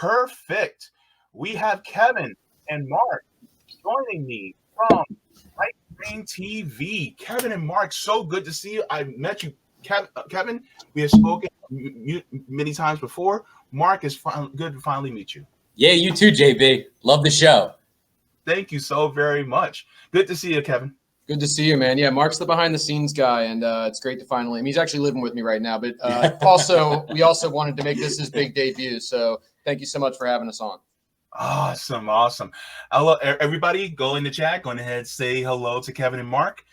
Perfect. We have Kevin and Mark joining me from Right Brain TV. Kevin and Mark, so good to see you. I met you, Kevin. We have spoken many times before. Mark, is good to finally meet you. Yeah, you too, JB. Love the show. Thank you so very much. Good to see you, Kevin. Good to see you, man. Yeah, Mark's the behind the scenes guy, and it's great to finally. I mean, he's actually living with me right now, but we also wanted to make this his big debut. So thank you so much for having us on. Awesome. Hello, everybody. Go in the chat. Go ahead, say hello to Kevin and Mark.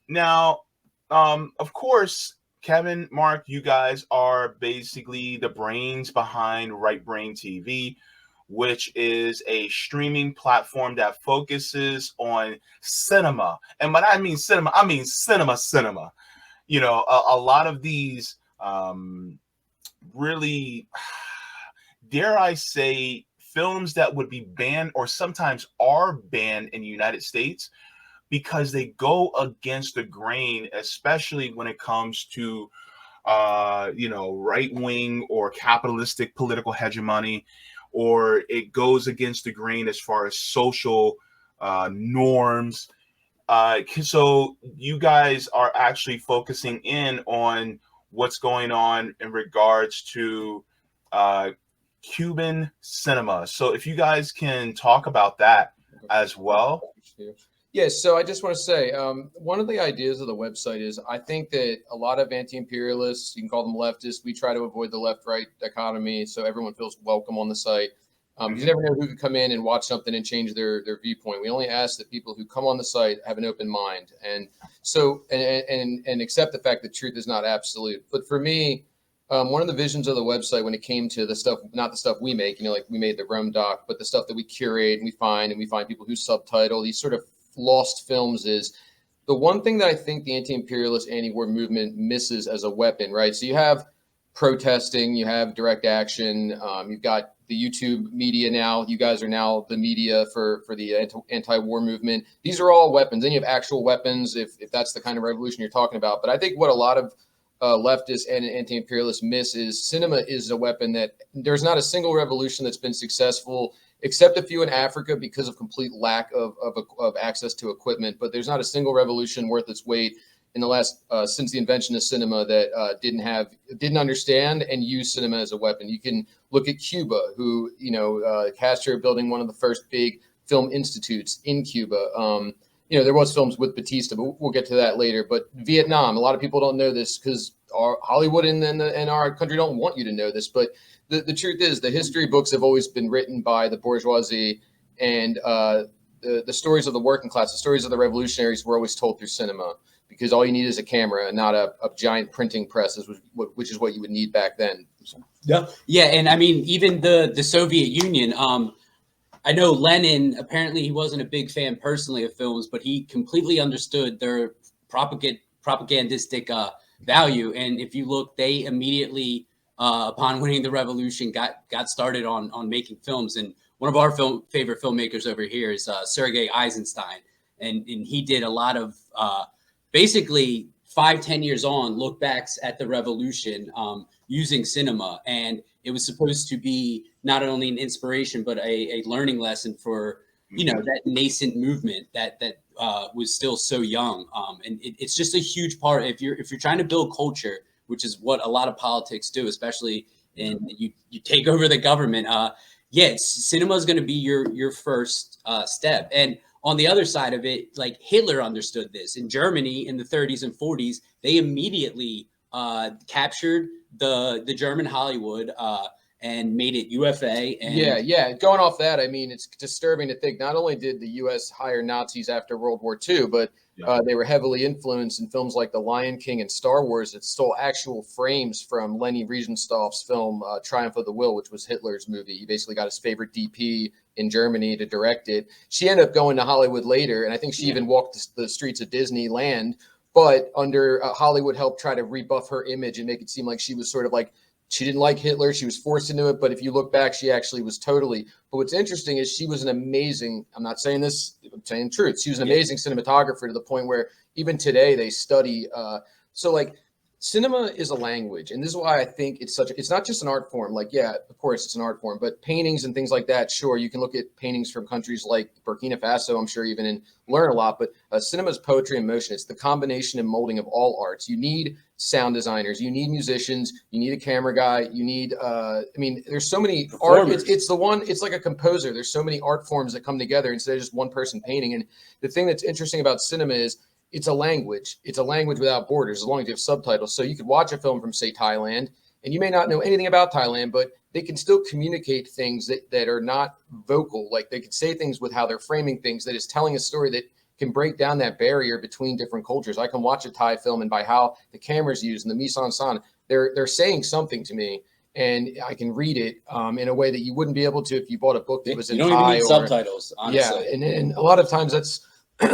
Now, of course, Kevin, Mark, you guys are basically the brains behind Right Brain TV, which is a streaming platform that focuses on cinema. And when I mean cinema, I mean cinema. You know, a lot of these really, dare I say, films that would be banned or sometimes are banned in the United States because they go against the grain, especially when it comes to, right-wing or capitalistic political hegemony, or it goes against the grain as far as social norms. So you guys are actually focusing in on what's going on in regards to Cuban cinema. So if you guys can talk about that as well. Yes, so I just want to say, one of the ideas of the website is I think that a lot of anti-imperialists, you can call them leftists, we try to avoid the left-right dichotomy so everyone feels welcome on the site. You never know who could come in and watch something and change their viewpoint. We only ask that people who come on the site have an open mind and accept the fact that truth is not absolute. But for me, one of the visions of the website when it came to the stuff, not the stuff we make, like we made the Rome doc, but the stuff that we curate and we find people who subtitle these sort of lost films, is the one thing that I think the anti-imperialist anti-war movement misses as a weapon, right? So you have protesting, you have direct action, you've got the YouTube media now. You guys are now the media for the anti-war movement. These are all weapons. Then you have actual weapons if that's the kind of revolution you're talking about. But I think what a lot of leftists and anti-imperialists miss is cinema is a weapon that there's not a single revolution that's been successful, except a few in Africa because of complete lack of access to equipment. But there's not a single revolution worth its weight in the last since the invention of cinema that didn't understand and use cinema as a weapon. You can look at Cuba, who Castro building one of the first big film institutes in Cuba. There was films with Batista, but we'll get to that later. But Vietnam, a lot of people don't know this because our Hollywood and our country don't want you to know this. But the truth is, the history books have always been written by the bourgeoisie, and the stories of the working class, the stories of the revolutionaries were always told through cinema, because all you need is a camera and not a giant printing press, which is what you would need back then. Yeah, and I mean, even the Soviet Union. I know Lenin, apparently he wasn't a big fan personally of films, but he completely understood their propagandistic value. And if you look, they immediately, upon winning the revolution, got started on making films. And one of our favorite filmmakers over here is Sergei Eisenstein. And he did a lot of basically 5-10 years on look backs at the revolution using cinema. And it was supposed to be not only an inspiration, but a learning lesson for, that nascent movement that was still so young. And it's just a huge part. If you're trying to build culture, which is what a lot of politics do, especially in you take over the government. Cinema is going to be your first step. And on the other side of it, like Hitler understood this. In Germany in the 30s and 40s, they immediately captured the German Hollywood and made it UFA. And yeah. Going off that, I mean, it's disturbing to think not only did the U.S. hire Nazis after World War II, but they were heavily influenced in films like The Lion King and Star Wars that stole actual frames from Leni Riefenstahl's film Triumph of the Will, which was Hitler's movie. He basically got his favorite DP in Germany to direct it. She ended up going to Hollywood later, and I think she even walked the streets of Disneyland. But under Hollywood helped try to rebuff her image and make it seem like she was sort of like, she didn't like Hitler. She was forced into it. But if you look back, she actually was totally. But what's interesting is she was an amazing, I'm not saying this, I'm saying the truth. She was an amazing cinematographer to the point where even today they study. So like cinema is a language, and this is why I think it's not just an art form. Like, yeah, of course it's an art form, but paintings and things like that, sure, you can look at paintings from countries like Burkina Faso, I'm sure, even, and learn a lot. But cinema is poetry in motion. It's the combination and molding of all arts. You need sound designers, you need musicians, you need a camera guy, you need I mean, there's so many art. It's like a composer. There's so many art forms that come together instead of just one person painting. And the thing that's interesting about cinema is it's a language. It's a language without borders, as long as you have subtitles. So you could watch a film from, say, Thailand, and you may not know anything about Thailand, but they can still communicate things that are not vocal. Like, they could say things with how they're framing things that is telling a story that can break down that barrier between different cultures. I can watch a Thai film, and by how the camera's used and the mise-en-scène, they're saying something to me, and I can read it in a way that you wouldn't be able to if you bought a book that was in Thai. You don't even need subtitles, honestly. Yeah, and a lot of times that's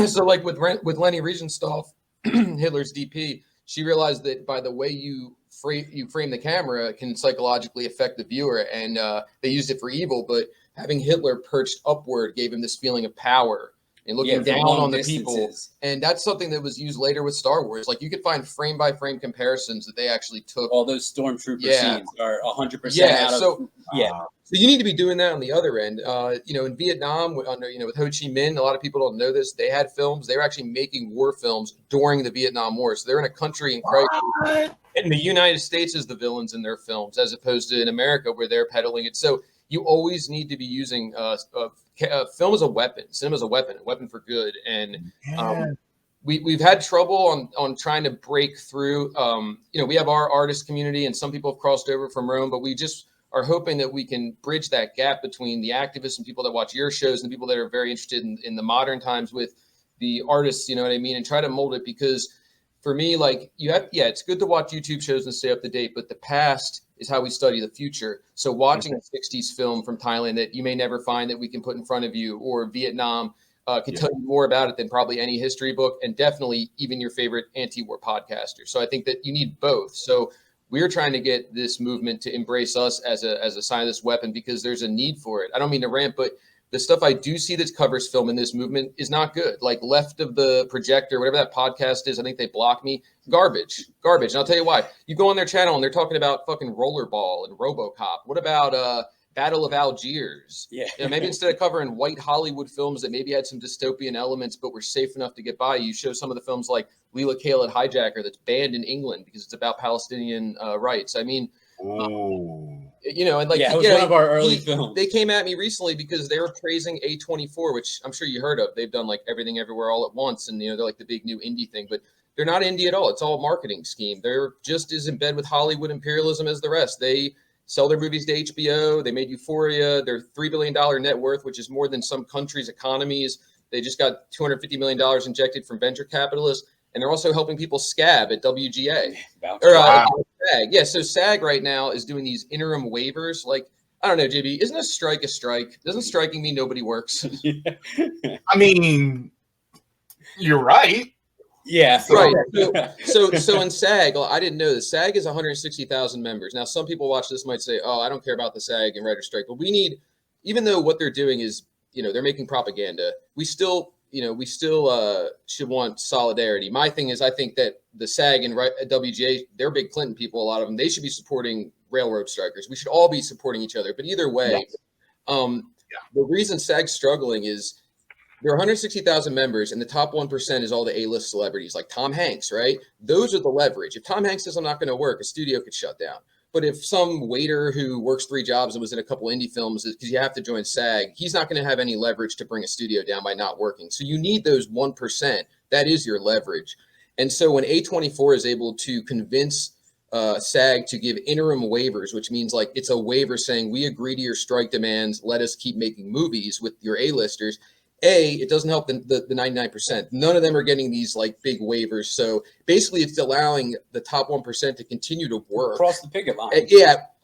so. Like with Leni Riefenstahl, Hitler's DP, she realized that by the way you frame the camera can psychologically affect the viewer, and they used it for evil. But having Hitler perched upward gave him this feeling of power and looking down on the people. And that's something that was used later with Star Wars. Like, you could find frame by frame comparisons that they actually took. All those stormtrooper scenes are 100% out of. So you need to be doing that on the other end. In Vietnam, with Ho Chi Minh, a lot of people don't know this. They had films. They were actually making war films during the Vietnam War. So they're in a country in crisis. And the United States is the villains in their films, as opposed to in America where they're peddling it. So you always need to be using film as a weapon, cinema as a weapon for good. And we've had trouble on trying to break through. We have our artist community, and some people have crossed over from Rome, but we just are hoping that we can bridge that gap between the activists and people that watch your shows and the people that are very interested in the modern times with the artists, you know what I mean, and try to mold it. Because for me, like, it's good to watch YouTube shows and stay up to date, but the past is how we study the future. So watching a 60s film from Thailand that you may never find that we can put in front of you, or Vietnam, can tell you more about it than probably any history book, and definitely even your favorite anti-war podcaster. So I think that you need both. So we're trying to get this movement to embrace us as a sign of this weapon, because there's a need for it. I don't mean to rant, but the stuff I do see that covers film in this movement is not good. Like Left of the Projector, whatever that podcast is, I think they blocked me. Garbage. And I'll tell you why. You go on their channel and they're talking about fucking Rollerball and RoboCop. What about Battle of Algiers? Yeah. Maybe instead of covering white Hollywood films that maybe had some dystopian elements but were safe enough to get by, you show some of the films like Leela Khaled Hijacker that's banned in England because it's about Palestinian rights. I mean, and like, it was one of our early films. They came at me recently because they were praising A24, which I'm sure you heard of. They've done like Everything Everywhere All at Once, and they're like the big new indie thing, but they're not indie at all. It's all a marketing scheme. They're just as in bed with Hollywood imperialism as the rest. They sell their movies to HBO. They made Euphoria. Their $3 billion net worth, which is more than some countries' economies. They just got $250 million injected from venture capitalists. And they're also helping people scab at WGA. SAG. Yeah, so SAG right now is doing these interim waivers. Like, I don't know, JB, isn't a strike a strike? Doesn't striking mean nobody works? I mean, you're right. Yeah. Right. So in SAG, I didn't know this. SAG is 160,000 members. Now, some people watch this might say, oh, I don't care about the SAG and writer strike. But we need, even though what they're doing is, they're making propaganda, we still should want solidarity. My thing is, I think that the SAG and WGA, they're big Clinton people, a lot of them, they should be supporting railroad strikers. We should all be supporting each other. But either way, the reason SAG's struggling is there are 160,000 members, and the top 1% is all the A-list celebrities, like Tom Hanks, right? Those are the leverage. If Tom Hanks says I'm not going to work, a studio could shut down. But if some waiter who works 3 jobs and was in a couple indie films, because you have to join SAG, he's not going to have any leverage to bring a studio down by not working. So you need those 1%. That is your leverage. And so when A24 is able to convince SAG to give interim waivers, which means like it's a waiver saying we agree to your strike demands, let us keep making movies with your A-listers. It doesn't help the 99%. None of them are getting these like big waivers. So basically it's allowing the top 1% to continue to work. Across the picket line.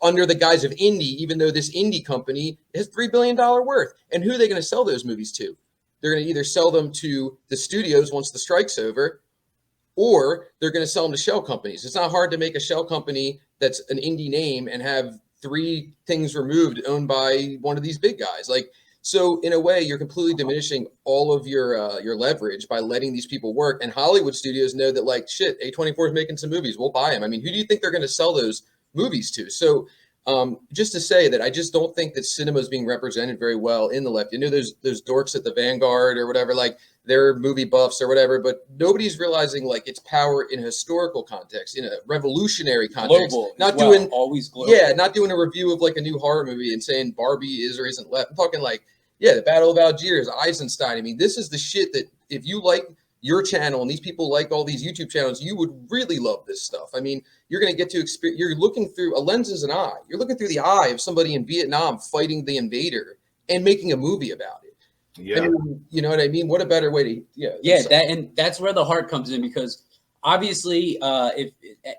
Under the guise of indie, even though this indie company has $3 billion worth. And who are they going to sell those movies to? They're going to either sell them to the studios once the strike's over, or they're going to sell them to shell companies. It's not hard to make a shell company that's an indie name and have 3 things removed owned by one of these big guys. Like, So in a way, you're completely diminishing all of your leverage by letting these people work. And Hollywood studios know that, like, shit, A24 is making some movies. We'll buy them. I mean, who do you think they're going to sell those movies to? So just to say that I just don't think that cinema is being represented very well in the left. You know, there's dorks at the Vanguard or whatever, like they're movie buffs or whatever, but nobody's realizing like its power in a historical context, in a revolutionary context. Global, not well, doing always global. Yeah, not doing a review of like a new horror movie and saying Barbie is or isn't left. I'm talking like, yeah, the Battle of Algiers, Eisenstein. I mean, this is the shit that if you like your channel and these people like all these YouTube channels, you would really love this stuff. I mean, you're going to get to experience, you're looking through, a lens is an eye. You're looking through the eye of somebody in Vietnam fighting the invader and making a movie about it. Yeah. I mean, you know what I mean? What a better way to, That's where the heart comes in, because obviously, if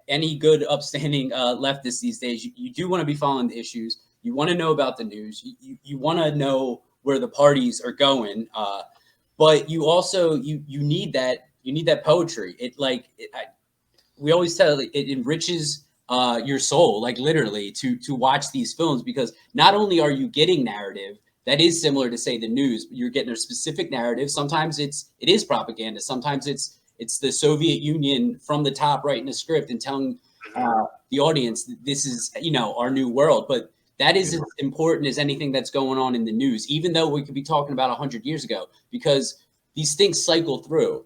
any good upstanding leftist these days, you do want to be following the issues. You want to know about the news. You want to know where the parties are going. But you also you need that poetry. We always tell it enriches your soul, like literally, to watch these films, because not only are you getting narrative that is similar to, say, the news, but you're getting a specific narrative. Sometimes it is propaganda. Sometimes it's the Soviet Union from the top writing a script and telling the audience this is our new world. But that is as important as anything that's going on in the news, even though we could be talking about 100 years ago, because these things cycle through.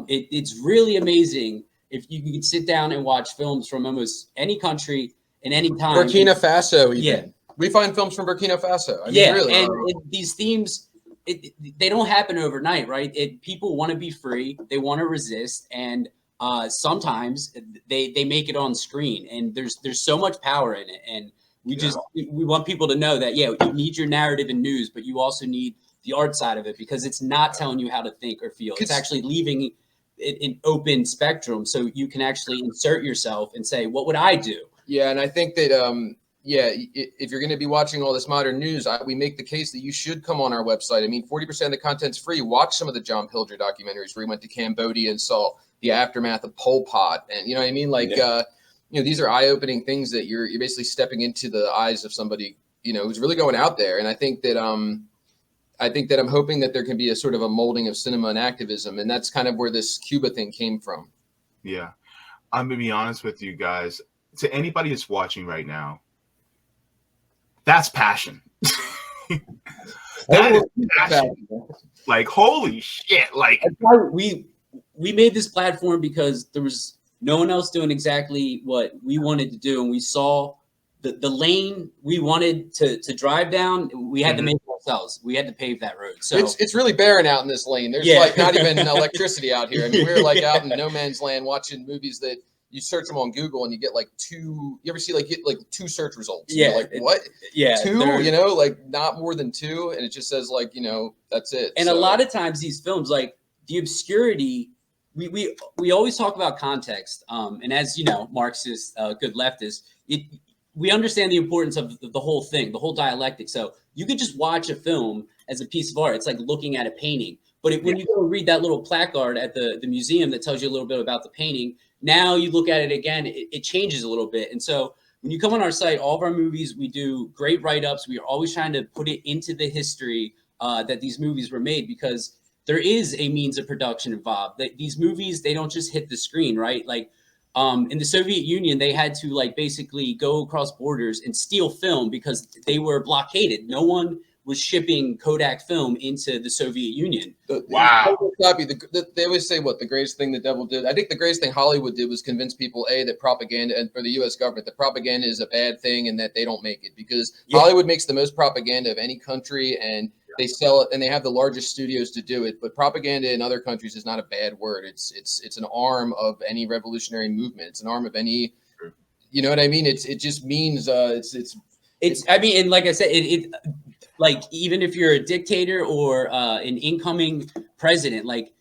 It's really amazing if you can sit down and watch films from almost any country in any time. Burkina Faso, even. Yeah. We find films from Burkina Faso. I mean, really. And these themes, they don't happen overnight, right? People want to be free, they want to resist, and sometimes they make it on screen, and there's so much power in it. And we want people to know that, you need your narrative and news, but you also need the art side of it, because it's not telling you how to think or feel. It's actually leaving it an open spectrum, so you can actually insert yourself and say, what would I do? Yeah, and I think that if you're going to be watching all this modern news, we make the case that you should come on our website. I mean, 40% of the content's free. Watch some of the John Pilger documentaries where he went to Cambodia and saw the aftermath of Pol Pot, and you know what I mean. Like, these are eye-opening things that you're basically stepping into the eyes of somebody who's really going out there. And I think that I'm hoping that there can be a sort of a molding of cinema and activism, and that's kind of where this Cuba thing came from. Yeah, I'm gonna be honest with you guys. To anybody that's watching right now, that's passion. That is passion. Like, holy shit! Like, we made this platform because there was no one else doing exactly what we wanted to do, and we saw the lane we wanted to drive down. We had to make it ourselves. We had to pave that road. So it's really barren out in this lane. There's like not even electricity out here. I mean, we're like out in no man's land watching movies that you search them on Google and you get like two. You ever see like 2 search results? Yeah. You're like, what? Yeah. 2, like not more than 2. And it just says like, that's it. And a lot of times these films, like the obscurity, we always talk about context. And as Marxist, good leftist, we understand the importance of the whole thing, the whole dialectic. So you could just watch a film as a piece of art. It's like looking at a painting. But when you go read that little placard at the museum that tells you a little bit about the painting, now you look at it again, it changes a little bit. And so when you come on our site, all of our movies, we do great write-ups. We are always trying to put it into the history that these movies were made, because there is a means of production involved. These movies, they don't just hit the screen, right? Like in the Soviet Union, they had to like basically go across borders and steal film because they were blockaded. No one was shipping Kodak film into the Soviet Union. Wow. They always say what the greatest thing the devil did. I think the greatest thing Hollywood did was convince people, that propaganda, and for the U.S. government, that propaganda is a bad thing and that they don't make it, because Hollywood makes the most propaganda of any country, and they sell it, and they have the largest studios to do it. But propaganda in other countries is not a bad word. It's an arm of any revolutionary movement. It's an arm of any, you know what I mean? It just means I mean, and like I said, it like even if you're a dictator or an incoming president, like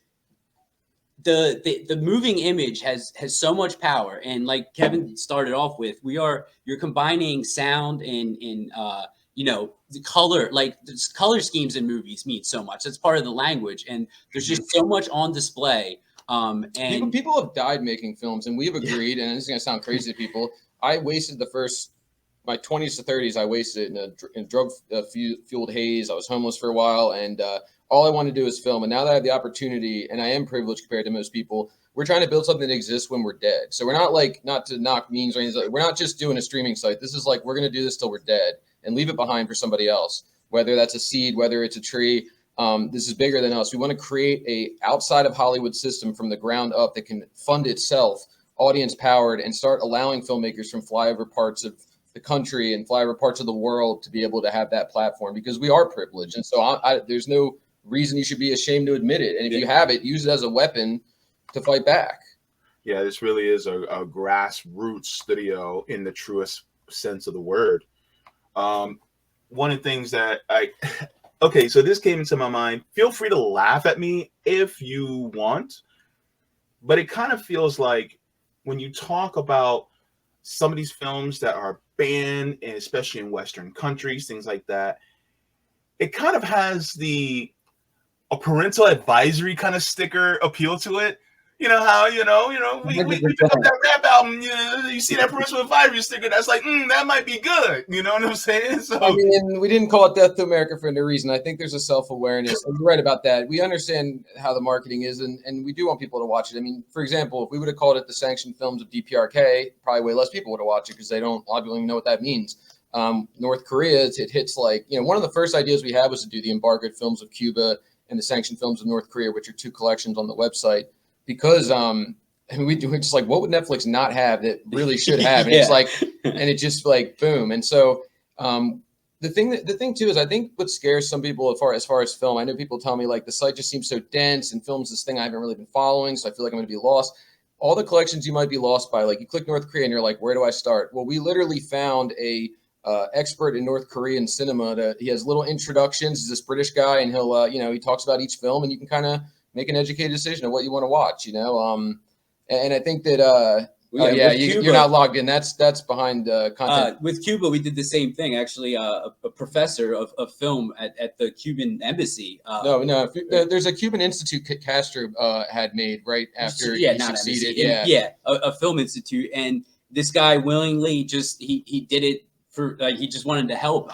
the moving image has so much power. And like Kevin started off with, you're combining sound and the color, like the color schemes in movies mean so much. That's part of the language, and there's just so much on display. And people have died making films, and we've agreed, and this is gonna sound crazy to people. I wasted the first my 20s to 30s, I wasted it in a drug fueled haze. I was homeless for a while, and all I wanted to do is film. And now that I have the opportunity, and I am privileged compared to most people, we're trying to build something that exists when we're dead. So we're not like, not to knock memes or anything. We're not just doing a streaming site. This is like, we're going to do this till we're dead and leave it behind for somebody else, whether that's a seed, whether it's a tree. This is bigger than us. We want to create a outside of Hollywood system from the ground up that can fund itself, audience powered, and start allowing filmmakers from flyover parts of the country and flyover parts of the world to be able to have that platform, because we are privileged. And so there's no reason you should be ashamed to admit it. And if you have it, use it as a weapon to fight back. Yeah, this really is a grassroots studio in the truest sense of the word. One of the things that okay, so this came into my mind. Feel free to laugh at me if you want, but it kind of feels like when you talk about some of these films that are banned, and especially in Western countries, things like that, it kind of has a parental advisory kind of sticker appeal to it. You know how, we pick up that rap album, you see that parental advisory sticker, that's like, that might be good. You know what I'm saying? So I mean, we didn't call it Death to America for no reason. I think there's a self-awareness. And you're right about that. We understand how the marketing is, and we do want people to watch it. I mean, for example, if we would have called it the sanctioned films of DPRK, probably way less people would have watched it, because a lot of people don't even know what that means. North Korea, it hits like, one of the first ideas we had was to do the embargoed films of Cuba and the sanctioned films of North Korea, which are 2 collections on the website. Because we're just like, what would Netflix not have that really should have? And it's like, and it just like boom. And so the thing too is, I think what scares some people as far as film, I know people tell me like the site just seems so dense, and film's this thing I haven't really been following, so I feel like I'm going to be lost. All the collections you might be lost by, like you click North Korea and you're like, where do I start? Well, we literally found a expert in North Korean cinema. He has little introductions. He's this British guy, and he'll he talks about each film, and you can kind of make an educated decision of what you want to watch, and I think that you're not logged in. That's behind content. With Cuba, we did the same thing. Actually, a professor of film at the Cuban embassy. No, there's a Cuban institute Castro had made right after he succeeded. A film institute, and this guy willingly he did it for he just wanted to help.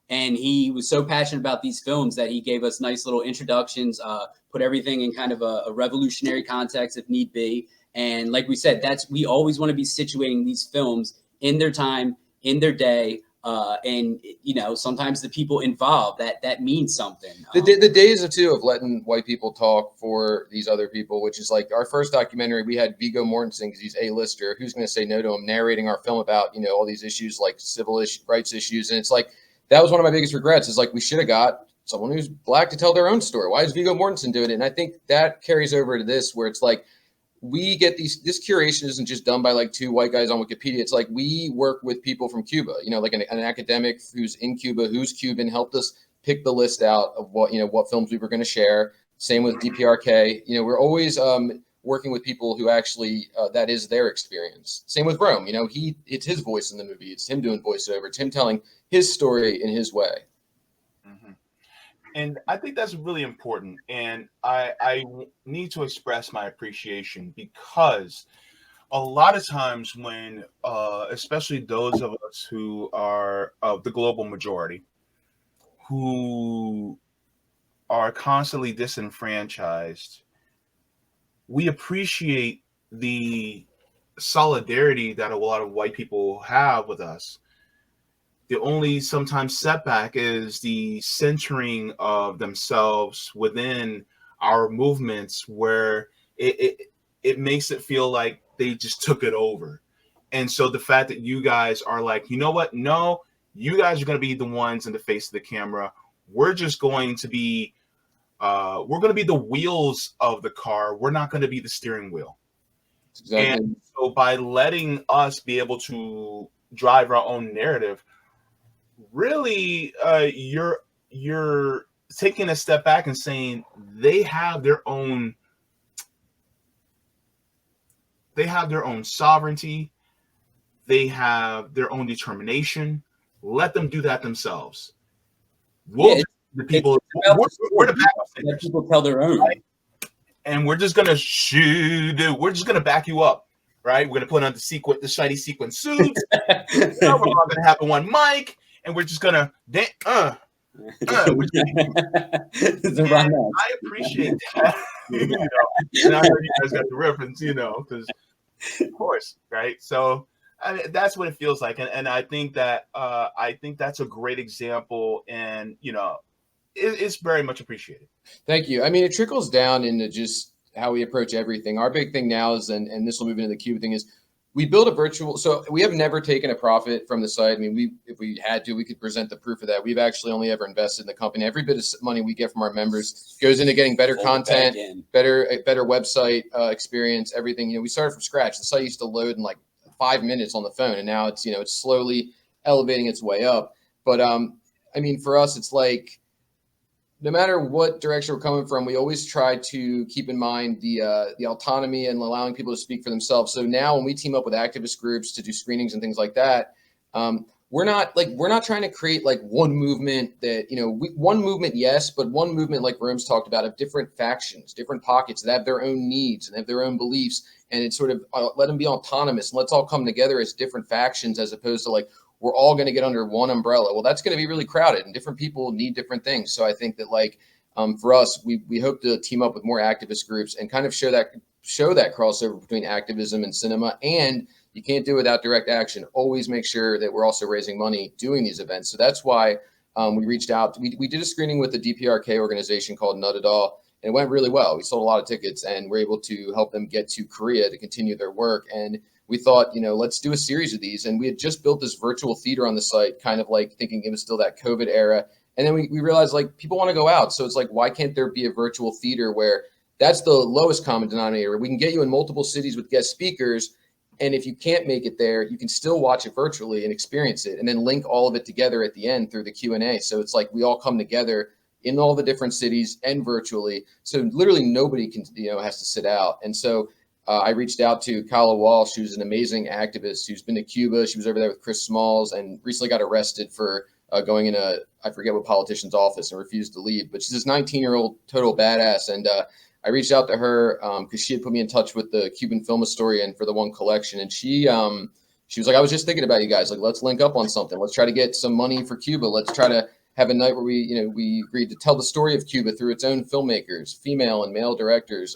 And he was so passionate about these films that he gave us nice little introductions, put everything in kind of a revolutionary context if need be. And like we said, we always want to be situating these films in their time, in their day. And, sometimes the people involved, that means something. The days of letting white people talk for these other people, which is like our first documentary, we had Viggo Mortensen, because he's A-lister, who's going to say no to him, narrating our film about, all these issues like civil rights issues. And it's like, that was one of my biggest regrets, is like, we should have got someone who's Black to tell their own story. Why is Viggo Mortensen doing it? And I think that carries over to this, where it's like, we get this curation isn't just done by like 2 white guys on Wikipedia. It's like, we work with people from Cuba, like an academic who's in Cuba, who's Cuban, helped us pick the list out of what films we were going to share. Same with DPRK. We're always working with people who actually that is their experience. Same with Rome. It's his voice in the movie. It's him doing voiceover. It's him telling his story in his way. Mm-hmm. And I think that's really important. And I need to express my appreciation, because a lot of times when, especially those of us who are of the global majority, who are constantly disenfranchised, we appreciate the solidarity that a lot of white people have with us. The only sometimes setback is the centering of themselves within our movements, where it makes it feel like they just took it over. And so the fact that you guys are like, you know what? No, you guys are going to be the ones in the face of the camera. We're just going to be we're going to be the wheels of the car. We're not going to be the steering wheel. Exactly. And so by letting us be able to drive our own narrative, really, you're taking a step back and saying they have their own sovereignty. They have their own determination. Let them do that themselves. We're the backup let people tell their own. Right? And we're just gonna back you up, right? We're gonna put on the shiny sequin suits. We're all gonna have one mic, and we're just gonna and I appreciate that. And I know you guys got the reference, because of course, right? So I mean, that's what it feels like, and I think that's a great example, and it's very much appreciated. Thank you. I mean, it trickles down into just how we approach everything. Our big thing now is, and this will move into the Cuba thing, is we build a virtual. So we have never taken a profit from the site. I mean, if we had to, we could present the proof of that. We've actually only ever invested in the company. Every bit of money we get from our members goes into getting better content, better website experience, everything. We started from scratch. The site used to load in like 5 minutes on the phone, and now it's it's slowly elevating its way up. But I mean, for us, it's like, no matter what direction we're coming from, we always try to keep in mind the autonomy and allowing people to speak for themselves. So now when we team up with activist groups to do screenings and things like that, we're not trying to create like one movement that, one movement, yes, but one movement, like Rome's talked about, of different factions, different pockets that have their own needs and have their own beliefs. And it's sort of let them be autonomous, and let's all come together as different factions, as opposed to like, we're all going to get under one umbrella. Well, that's going to be really crowded, and different people need different things. So I think that for us, we hope to team up with more activist groups and kind of show that crossover between activism and cinema. And you can't do it without direct action. Always make sure that we're also raising money doing these events. So that's why we reached out. We did a screening with the DPRK organization called Nut It All, and it went really well. We sold a lot of tickets, and we're able to help them get to Korea to continue their work. And we thought, let's do a series of these. And we had just built this virtual theater on the site, kind of like thinking it was still that COVID era. And then we realized like people want to go out. So it's like, why can't there be a virtual theater where that's the lowest common denominator? We can get you in multiple cities with guest speakers. And if you can't make it there, you can still watch it virtually and experience it, and then link all of it together at the end through the Q&A. So it's like we all come together in all the different cities and virtually. So literally nobody can, has to sit out. And so I reached out to Kyla Walsh, who's an amazing activist who's been to Cuba. She was over there with Chris Smalls and recently got arrested for going in I forget what politician's office, and refused to leave. But she's this 19-year-old total badass. And I reached out to her because she had put me in touch with the Cuban film historian for the One Collection. And she was like, I was just thinking about you guys. Like, let's link up on something. Let's try to get some money for Cuba. Let's try to have a night where we agreed to tell the story of Cuba through its own filmmakers, female and male directors.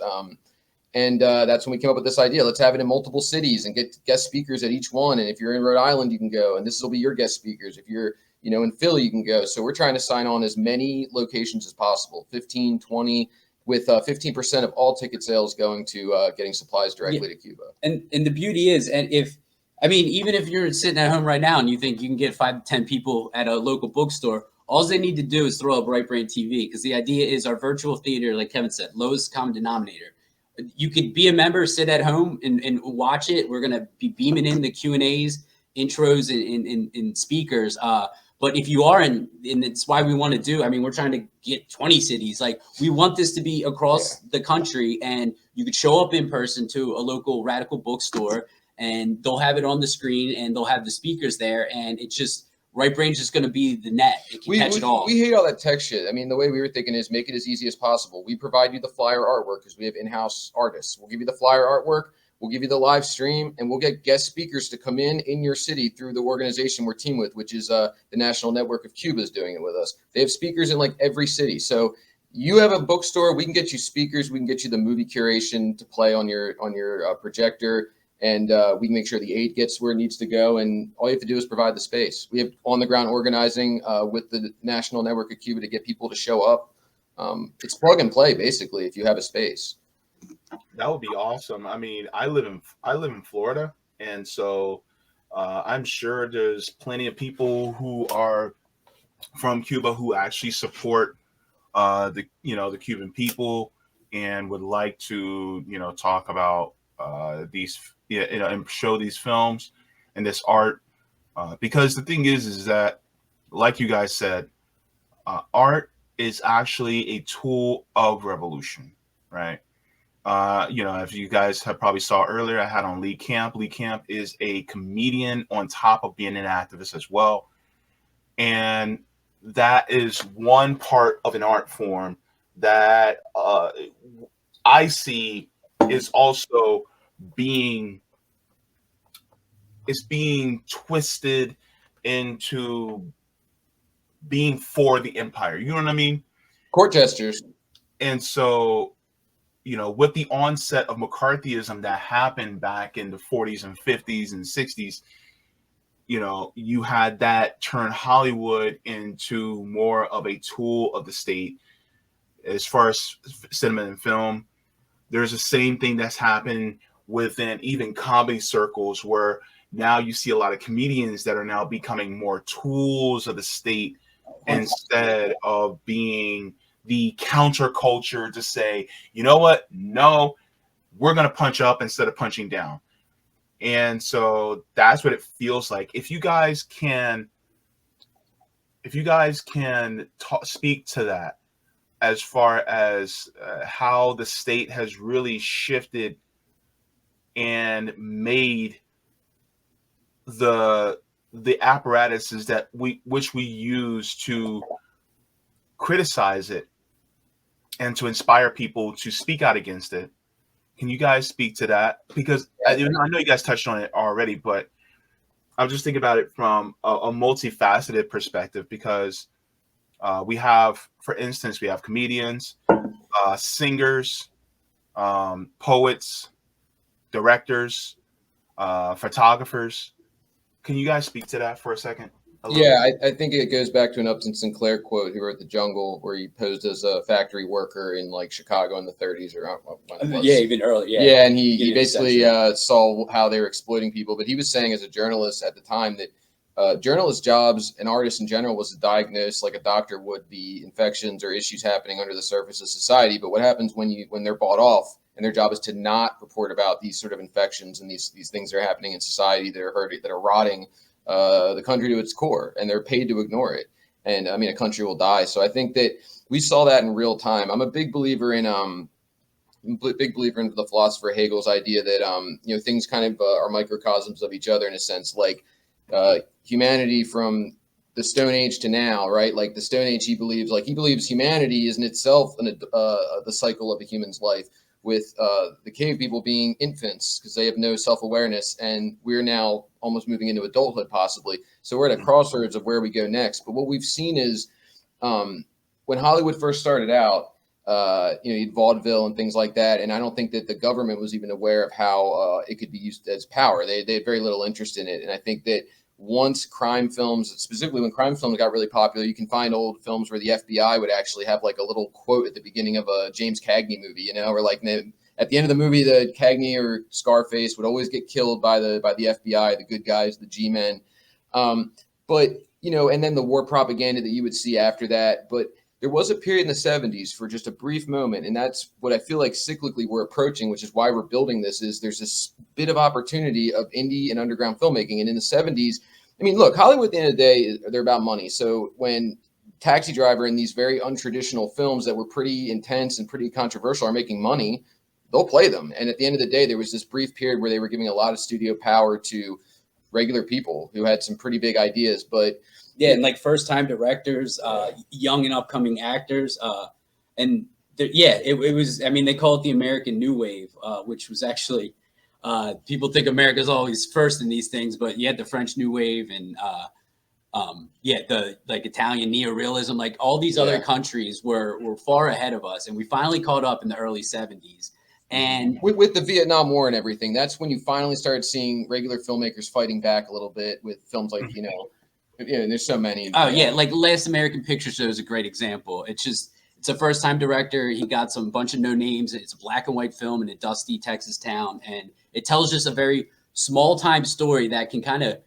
And that's when we came up with this idea. Let's have it in multiple cities and get guest speakers at each one. And if you're in Rhode Island, you can go. And this will be your guest speakers. If you're, in Philly, you can go. So we're trying to sign on as many locations as possible, 15, 20, with 15% of all ticket sales going to getting supplies directly to Cuba. And the beauty is, and even if you're sitting at home right now and you think you can get 5 to 10 people at a local bookstore, all they need to do is throw up Right Brain TV, because the idea is our virtual theater, like Kevin said, lowest common denominator. You could be a member, sit at home and watch it. We're going to be beaming in the Q&As, intros, and speakers. But if you are and it's why we want to do, we're trying to get 20 cities. Like, we want this to be across the country, and you could show up in person to a local radical bookstore, and they'll have it on the screen, and they'll have the speakers there. And it's just, Right Brain's just going to be the net. It can catch it all. We hate all that tech shit. The way we were thinking is make it as easy as possible. We provide you the flyer artwork because we have in-house artists. We'll give you the flyer artwork. We'll give you the live stream, and we'll get guest speakers to come in your city through the organization we're teamed with, which is the National Network of Cuba is doing it with us. They have speakers in like every city. So you have a bookstore, we can get you speakers. We can get you the movie curation to play on your projector. And we can make sure the aid gets where it needs to go. And all you have to do is provide the space. We have on-the-ground organizing with the National Network of Cuba to get people to show up. It's plug and play, basically, if you have a space. That would be awesome. I live in Florida, and so I'm sure there's plenty of people who are from Cuba who actually support the Cuban people and would like to talk about these and show these films and this art, because the thing is that, like you guys said, art is actually a tool of revolution, right? If you guys have probably saw earlier, I had on Lee Camp. Lee Camp is a comedian on top of being an activist as well, and that is one part of an art form that I see is also being is being twisted into being for the empire. You know what I mean? Court gestures. And so, with the onset of McCarthyism that happened back in the 40s and 50s and 60s, you had that turn Hollywood into more of a tool of the state as far as cinema and film. There's the same thing that's happened within even comedy circles, where now you see a lot of comedians that are now becoming more tools of the state instead of being the counterculture to say, you know what? No, we're going to punch up instead of punching down. And so that's what it feels like. If you guys can speak to that, as far as how the state has really shifted and made the apparatuses that we use to criticize it and to inspire people to speak out against it. Can you guys speak to that? Because I know you guys touched on it already, but I'm just thinking about it from a multifaceted perspective, because we have, for instance, we have comedians, singers, poets, directors, photographers. Can you guys speak to that for a second? Yeah, I think it goes back to an Upton Sinclair quote. He wrote The Jungle, where he posed as a factory worker in like Chicago in the 30s or when it was. Yeah, even earlier. Yeah, and he basically saw how they were exploiting people. But he was saying, as a journalist at the time, that journalist jobs and artists in general was to diagnose, like a doctor would, the infections or issues happening under the surface of society. But what happens when they're bought off and their job is to not report about these sort of infections and these things that are happening in society that are hurting, that are rotting the country to its core, and they're paid to ignore it. And I mean, a country will die. So I think that we saw that in real time. I'm a big believer in the philosopher Hegel's idea that things kind of are microcosms of each other, in a sense, like humanity from the Stone Age to now, right? Like the Stone Age, he believes humanity is in itself the cycle of a human's life, with the cave people being infants because they have no self-awareness, and we're now almost moving into adulthood possibly. So we're at a crossroads of where we go next. But what we've seen is when Hollywood first started out, vaudeville and things like that, and I don't think that the government was even aware of how it could be used as power. They had very little interest in it. And I think that once crime films, specifically when crime films got really popular, you can find old films where the FBI would actually have like a little quote at the beginning of a James Cagney movie, or like at the end of the movie, the Cagney or Scarface would always get killed by the FBI, the good guys, the G-men. But and then the war propaganda that you would see after that. But there was a period in the 70s for just a brief moment, and that's what I feel like cyclically we're approaching, which is why we're building this, is there's this bit of opportunity of indie and underground filmmaking. And in the 70s, I mean, look, Hollywood at the end of the day, they're about money. So when Taxi Driver and these very untraditional films that were pretty intense and pretty controversial are making money, they'll play them. And at the end of the day, there was this brief period where they were giving a lot of studio power to regular people who had some pretty big ideas. But yeah, and like first-time directors, young and upcoming actors, and it was. I mean, they call it the American New Wave, which was actually people think America's always first in these things, but you had the French New Wave and the like Italian neorealism, like all these other countries were far ahead of us, and we finally caught up in the early 70s. And with the Vietnam War and everything, that's when you finally started seeing regular filmmakers fighting back a little bit with films like there's so many. Oh yeah, like Last American Picture Show is a great example. It's a first-time director. He got some bunch of no names. It's a black and white film in a dusty Texas town, and it tells just a very small-time story that can kind of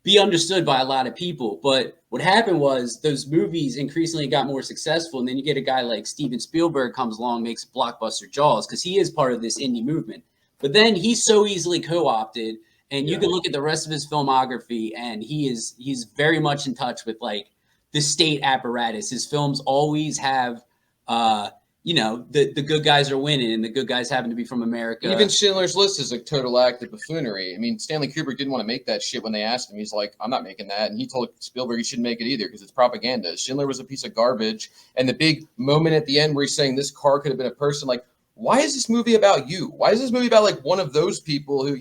be understood by a lot of people. But what happened was those movies increasingly got more successful, and then you get a guy like Steven Spielberg comes along, makes blockbuster Jaws, because he is part of this indie movement. But then he's so easily co-opted. And you can look at the rest of his filmography, and he's very much in touch with like the state apparatus. His films always have, the good guys are winning, and the good guys happen to be from America. Even Schindler's List is a total act of buffoonery. I mean, Stanley Kubrick didn't want to make that shit when they asked him. He's like, I'm not making that. And he told Spielberg he shouldn't make it either because it's propaganda. Schindler was a piece of garbage. And the big moment at the end where he's saying this car could have been a person, like, why is this movie about you? Why is this movie about like one of those people who,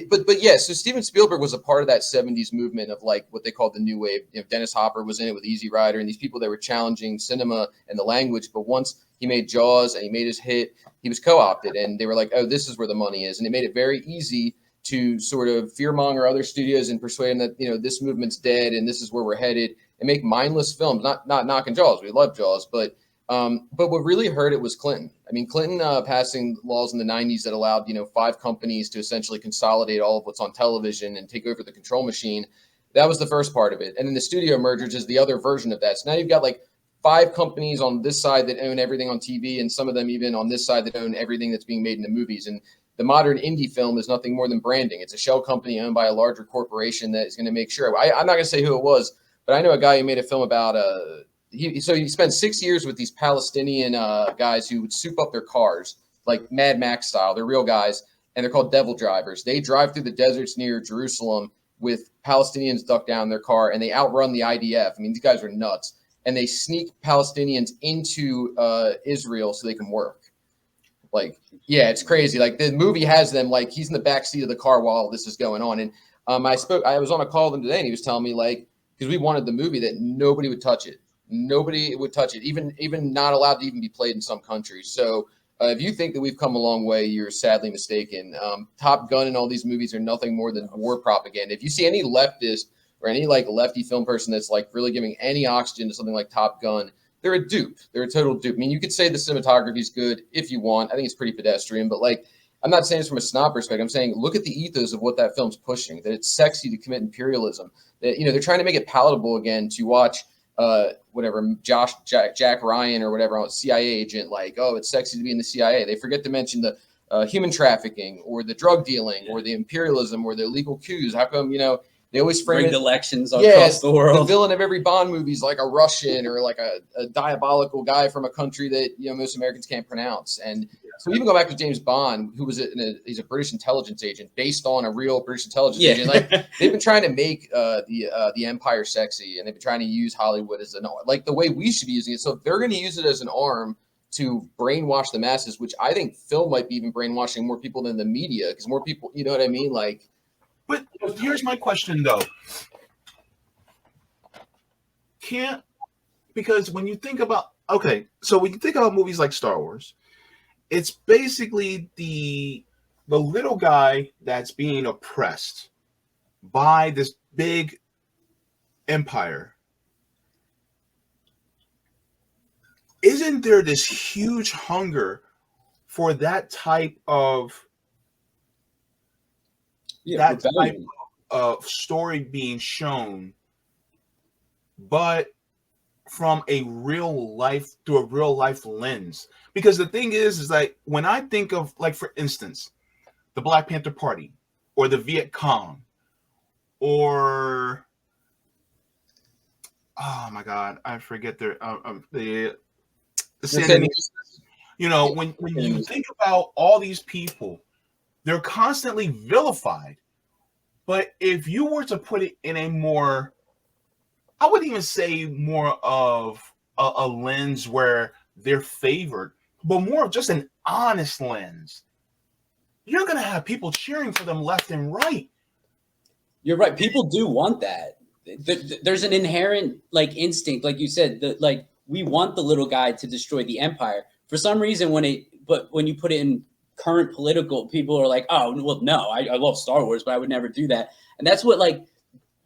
But yeah, so Steven Spielberg was a part of that 70s movement of like what they called the new wave. Dennis Hopper was in it with Easy Rider and these people that were challenging cinema and the language. But once he made Jaws and he made his hit, he was co-opted and they were like, oh, this is where the money is. And it made it very easy to sort of fearmonger other studios and persuade them that, this movement's dead and this is where we're headed and make mindless films, not knocking Jaws. We love Jaws, but what really hurt it was Clinton. I mean, Clinton passing laws in the 90s that allowed, 5 companies to essentially consolidate all of what's on television and take over the control machine. That was the first part of it. And then the studio mergers is the other version of that. So now you've got like 5 companies on this side that own everything on TV, and some of them even on this side that own everything that's being made in the movies. And the modern indie film is nothing more than branding. It's a shell company owned by a larger corporation that is going to make sure. I'm not going to say who it was, but I know a guy who made a film about he spent 6 years with these Palestinian guys who would soup up their cars like Mad Max style. They're real guys, and they're called devil drivers. They drive through the deserts near Jerusalem with Palestinians ducked down in their car, and they outrun the IDF. I mean, these guys are nuts, and they sneak Palestinians into Israel so they can work. Like, yeah, it's crazy. Like the movie has them like he's in the back seat of the car while this is going on. And I was on a call with him today, and he was telling me like because we wanted the movie that nobody would touch it. Nobody would touch it, even not allowed to even be played in some countries. So if you think that we've come a long way, you're sadly mistaken. Top Gun and all these movies are nothing more than war propaganda. If you see any leftist or any like lefty film person that's like really giving any oxygen to something like Top Gun, they're a dupe. They're a total dupe. I mean, you could say the cinematography is good if you want. I think it's pretty pedestrian, but like I'm not saying this from a snob perspective. I'm saying look at the ethos of what that film's pushing, that it's sexy to commit imperialism, that they're trying to make it palatable again to watch Jack Ryan or whatever, CIA agent, like, oh, it's sexy to be in the CIA. They forget to mention the human trafficking or the drug dealing or the imperialism or the illegal coups. How come, they always frame elections across the world. The villain of every Bond movie is like a Russian or like a diabolical guy from a country that, most Americans can't pronounce. And so even go back to James Bond, who was he's a British intelligence agent based on a real British intelligence agent. Like they've been trying to make the empire sexy, and they've been trying to use Hollywood as like the way we should be using it. So if they're going to use it as an arm to brainwash the masses, which I think film might be even brainwashing more people than the media, because more people, you know what I mean? Like, but here's my question though. Because when you think about movies like Star Wars, it's basically the little guy that's being oppressed by this big empire. Isn't there this huge hunger for that type of story being shown, but from a real life lens? Because the thing is like when I think of, like, for instance, the Black Panther Party or the Viet Cong or oh my God, I forget the Sandinista. When you think about all these people, they're constantly vilified. But if you were to put it in a more, I wouldn't even say more of a lens where they're favored, but more of just an honest lens, you're going to have people cheering for them left and right. You're right. People do want that. There's an inherent instinct, like you said, that we want the little guy to destroy the empire. For some reason, when you put it in current political, people are like, oh, well, no, I love Star Wars, but I would never do that. And that's what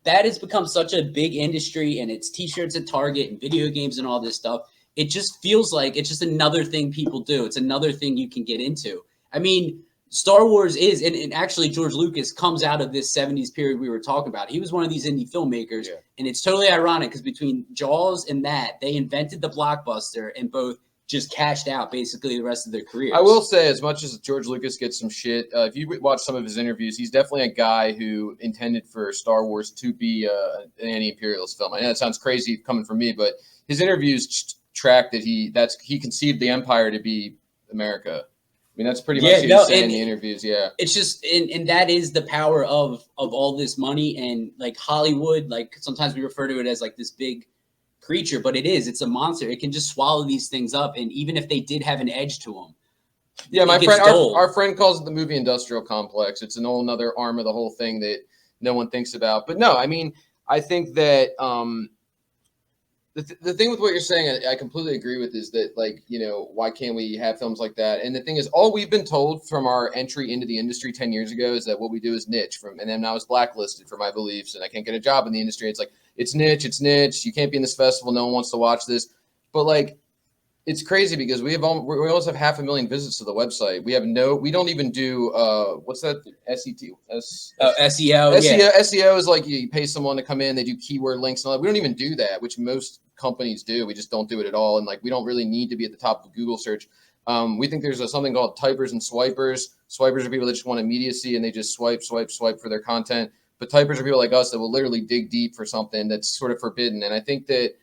that has become such a big industry, and it's T-shirts at Target and video games and all this stuff. It just feels like it's just another thing people do. It's another thing you can get into. I mean, Star Wars is, and actually George Lucas comes out of this 70s period we were talking about. He was one of these indie filmmakers, and it's totally ironic because between Jaws and that, they invented the blockbuster and both just cashed out basically the rest of their careers. I will say, as much as George Lucas gets some shit, if you watch some of his interviews, he's definitely a guy who intended for Star Wars to be an anti-imperialist film. I know it sounds crazy coming from me, but his interviews track that he conceived the empire to be America. I mean, that's pretty much what he was saying in the interviews. Yeah, it's just, and that is the power of all this money and Hollywood. Sometimes we refer to it as this big creature, but it's a monster. It can just swallow these things up, and even if they did have an edge to them, Yeah, my it gets friend, dull. our friend calls it the movie industrial complex. It's an whole another arm of the whole thing that no one thinks about. But no, I mean, I think that the thing with what you're saying, I completely agree with, is that, like, you know, why can't we have films like that? And the thing is, all we've been told from our entry into the industry 10 years ago is that what we do is niche. And then I was blacklisted for my beliefs, and I can't get a job in the industry. It's like, it's niche. You can't be in this festival. No one wants to watch this. But like, it's crazy because we almost have 500,000 visits to the website. We don't even do what's that? SEO, yeah. SEO is like you pay someone to come in, they do keyword links and all that. We don't even do that, which most companies do. We just don't do it at all. And like, we don't really need to be at the top of Google search. We think there's something called typers and swipers. Swipers are people that just want immediacy and they just swipe for their content. But typers are people like us that will literally dig deep for something that's sort of forbidden. And I think that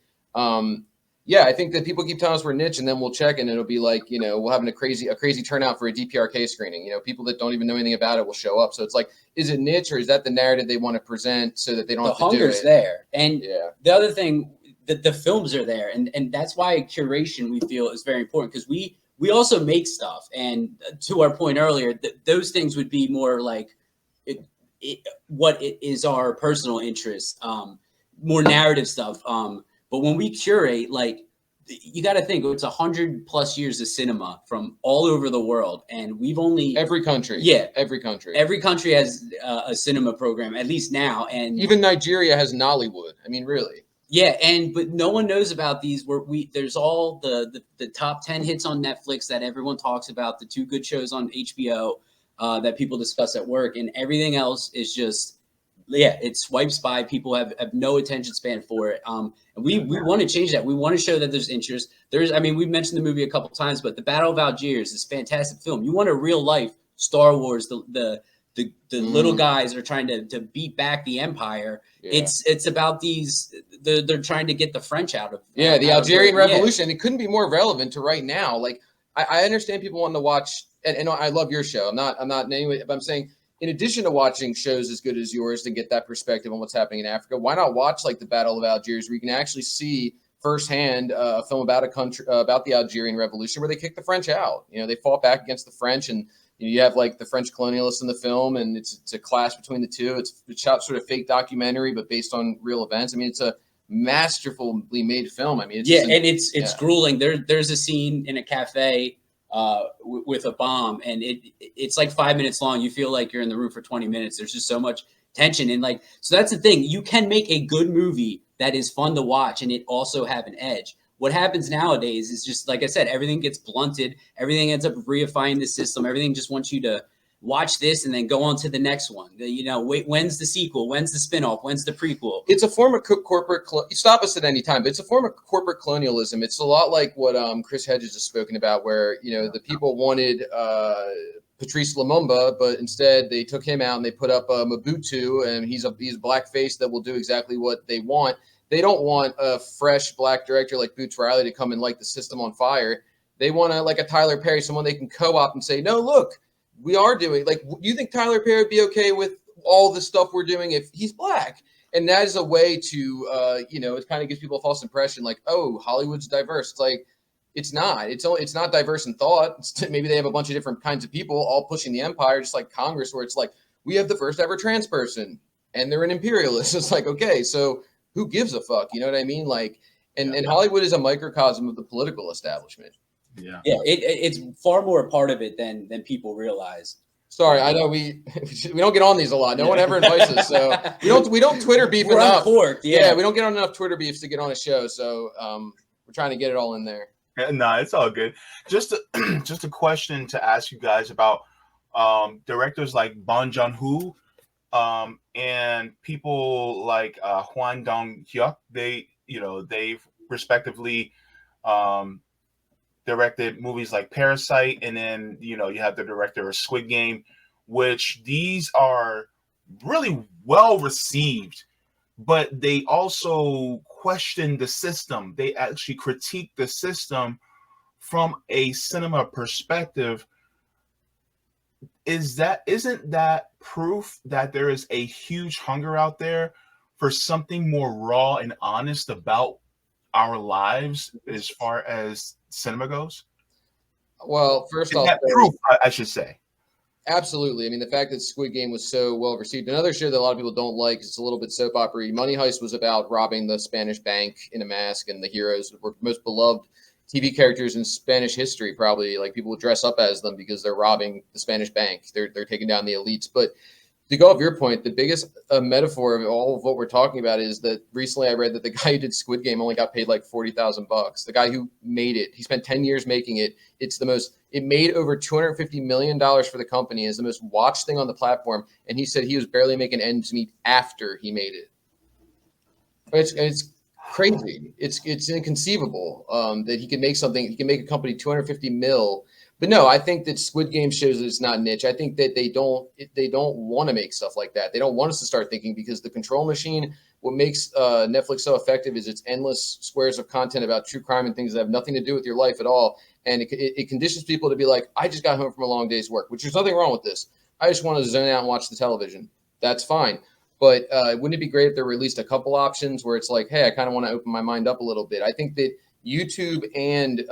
I think that people keep telling us we're niche, and then we'll check, and it'll be like, you know, we'll have a crazy turnout for a DPRK screening. You know, people that don't even know anything about it will show up. So it's like, is it niche, or is that the narrative they want to present so that they don't have to do it? The hunger's there, and the other thing, the films are there, and that's why curation, we feel, is very important, because we also make stuff, and to our point earlier, those things would be more like what it is our personal interest, more narrative stuff. But when we curate, like, you got to think it's 100+ years of cinema from all over the world, and we've only every country has a cinema program, at least now, and even Nigeria has Nollywood. I mean, really. Yeah, but no one knows about these. There's all the top 10 hits on Netflix that everyone talks about, the 2 good shows on HBO that people discuss at work, and everything else is just. Yeah, it swipes by. People have no attention span for it. And we want to change that. We want to show that there's interest. We've mentioned the movie a couple times, but the Battle of Algiers is a fantastic film. You want a real life Star Wars, the little guys are trying to beat back the Empire. Yeah. It's about these. They're trying to get the French out of the Algerian Revolution. It couldn't be more relevant to right now. Like, I understand people wanting to watch, and I love your show. I'm not in any way, but I'm saying, in addition to watching shows as good as yours to get that perspective on what's happening in Africa, why not watch like the Battle of Algiers, where you can actually see firsthand a film about a country, about the Algerian Revolution, where they kicked the French out. You know, they fought back against the French, and you have like the French colonialists in the film, and it's a clash between the two. It's shot sort of fake documentary, but based on real events. I mean, it's a masterfully made film. I mean, it's grueling. There's a scene in a cafe with a bomb, and it's like 5 minutes long. You feel like you're in the room for 20 minutes. There's just so much tension, and like, so that's the thing. You can make a good movie that is fun to watch, and it also have an edge. What happens nowadays is just, like I said, everything gets blunted. Everything ends up reifying the system. Everything just wants you to watch this and then go on to the next one. You know, wait, when's the sequel? When's the spinoff? When's the prequel? It's a form of corporate. Stop us at any time, but it's a form of corporate colonialism. It's a lot like what Chris Hedges has spoken about, where, you know, the people wanted Patrice Lumumba, but instead they took him out and they put up Mobutu, and he's a blackface that will do exactly what they want. They don't want a fresh black director like Boots Riley to come and light the system on fire. They want like a Tyler Perry, someone they can co-opt and say, no, look, we are doing, like, you think Tyler Perry would be okay with all the stuff we're doing if he's black? And that is a way to, it kind of gives people a false impression, like, oh, Hollywood's diverse. It's like, it's not. It's not diverse in thought. Maybe they have a bunch of different kinds of people all pushing the empire, just like Congress, where it's like, we have the first ever trans person, and they're an imperialist. It's like, okay, so who gives a fuck? You know what I mean? Like, and Hollywood is a microcosm of the political establishment. Yeah, it's far more a part of it than people realize. Sorry, I know we don't get on these a lot. No one ever invites us, so we don't Twitter beef enough. Uncorked, we don't get on enough Twitter beefs to get on a show. So we're trying to get it all in there. No, it's all good. Just a question to ask you guys about directors like Bong Joon-ho and people like Hwan Dong-hyuk. They've respectively directed movies like Parasite, and then you have the director of Squid Game, which these are really well received, but they also question the system. They actually critique the system from a cinema perspective. Isn't that proof that there is a huge hunger out there for something more raw and honest about our lives as far as cinema goes? Well, first Is off, that proof, I should say. absolutely. I mean, the fact that Squid Game was so well received. Another show that a lot of people don't like, it's a little bit soap opera. Money Heist was about robbing the Spanish bank in a mask, and the heroes were most beloved TV characters in Spanish history. Probably like people would dress up as them because they're robbing the Spanish bank. They're taking down the elites. But to go off your point, the biggest metaphor of all of what we're talking about is that recently I read that the guy who did Squid Game only got paid like $40,000. The guy who made it, he spent 10 years making it. It made over $250 million for the company. It's the most watched thing on the platform. And he said he was barely making ends meet after he made it. It's crazy. It's inconceivable that he can make something. He can make a company 250 mil. But no, I think that Squid Game shows that it's not niche. I think that they don't want to make stuff like that. They don't want us to start thinking because the control machine, what makes Netflix so effective is its endless squares of content about true crime and things that have nothing to do with your life at all. And it conditions people to be like, I just got home from a long day's work, which there's nothing wrong with this. I just want to zone out and watch the television. That's fine. But wouldn't it be great if there were at least a couple options where it's like, hey, I kind of want to open my mind up a little bit. I think that YouTube and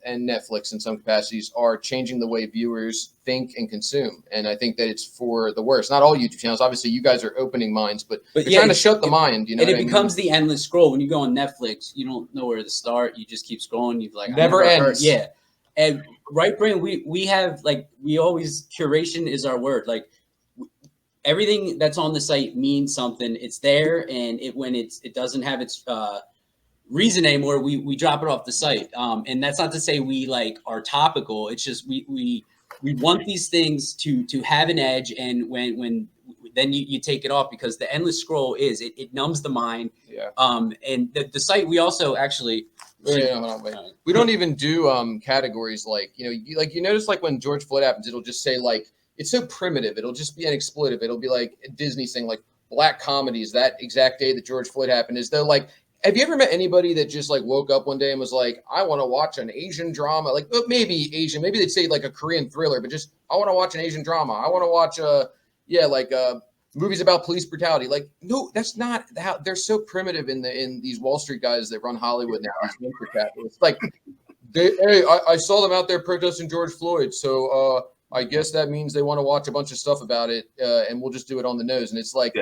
Netflix in some capacities are changing the way viewers think and consume. And I think that it's for the worse. Not all YouTube channels. Obviously, you guys are opening minds, but you're trying to shut the mind. You know, and it becomes the endless scroll. When you go on Netflix, you don't know where to start. You just keep scrolling. You're like, never ends. Yeah. And right brain, we have like, we always, curation is our word. Like everything that's on the site means something. It's there. And when it doesn't have its, reason anymore, we drop it off the site, and that's not to say we like are topical. It's just we want these things to have an edge, and when then you take it off because the endless scroll it numbs the mind. Yeah. And the site we also actually wait. We don't even do categories like you notice like when George Floyd happens, it'll just say like it's so primitive. It'll just be an expletive. It'll be like a Disney thing like black comedies that exact day that George Floyd happened. Is though like. Have you ever met anybody that just like woke up one day and was like, I want to watch an Asian drama? Like maybe Asian, maybe they'd say like a Korean thriller, but just, I want to watch an Asian drama. I want to watch movies about police brutality. Like, no, that's not how they're so primitive in these Wall Street guys that run Hollywood now. It's like, I saw them out there protesting George Floyd. So I guess that means they want to watch a bunch of stuff about it. And we'll just do it on the nose. And it's like,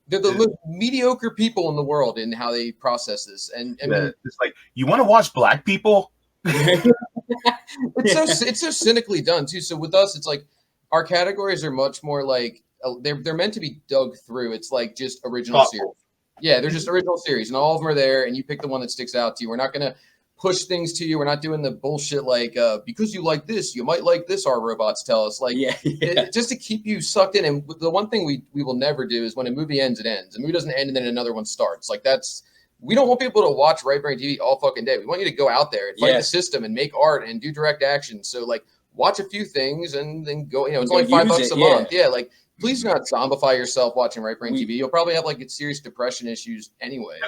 they're the most mediocre people in the world in how they process this. And I mean, it's like, you want to watch black people? it's so cynically done too. So with us, it's like our categories are much more like they're meant to be dug through. It's like just original series. Yeah, they're just original series, and all of them are there. And you pick the one that sticks out to you. We're not gonna push things to you. We're not doing the bullshit like because you like this, you might like this. Our robots tell us like just to keep you sucked in. And the one thing we will never do is when a movie ends, it ends. A movie doesn't end and then another one starts. Like we don't want people to watch Right Brain TV all fucking day. We want you to go out there and fight the system and make art and do direct action. So like watch a few things and then go. It's only $5 a month. Yeah, like please do not zombify yourself watching Right Brain TV. You'll probably have like serious depression issues anyway.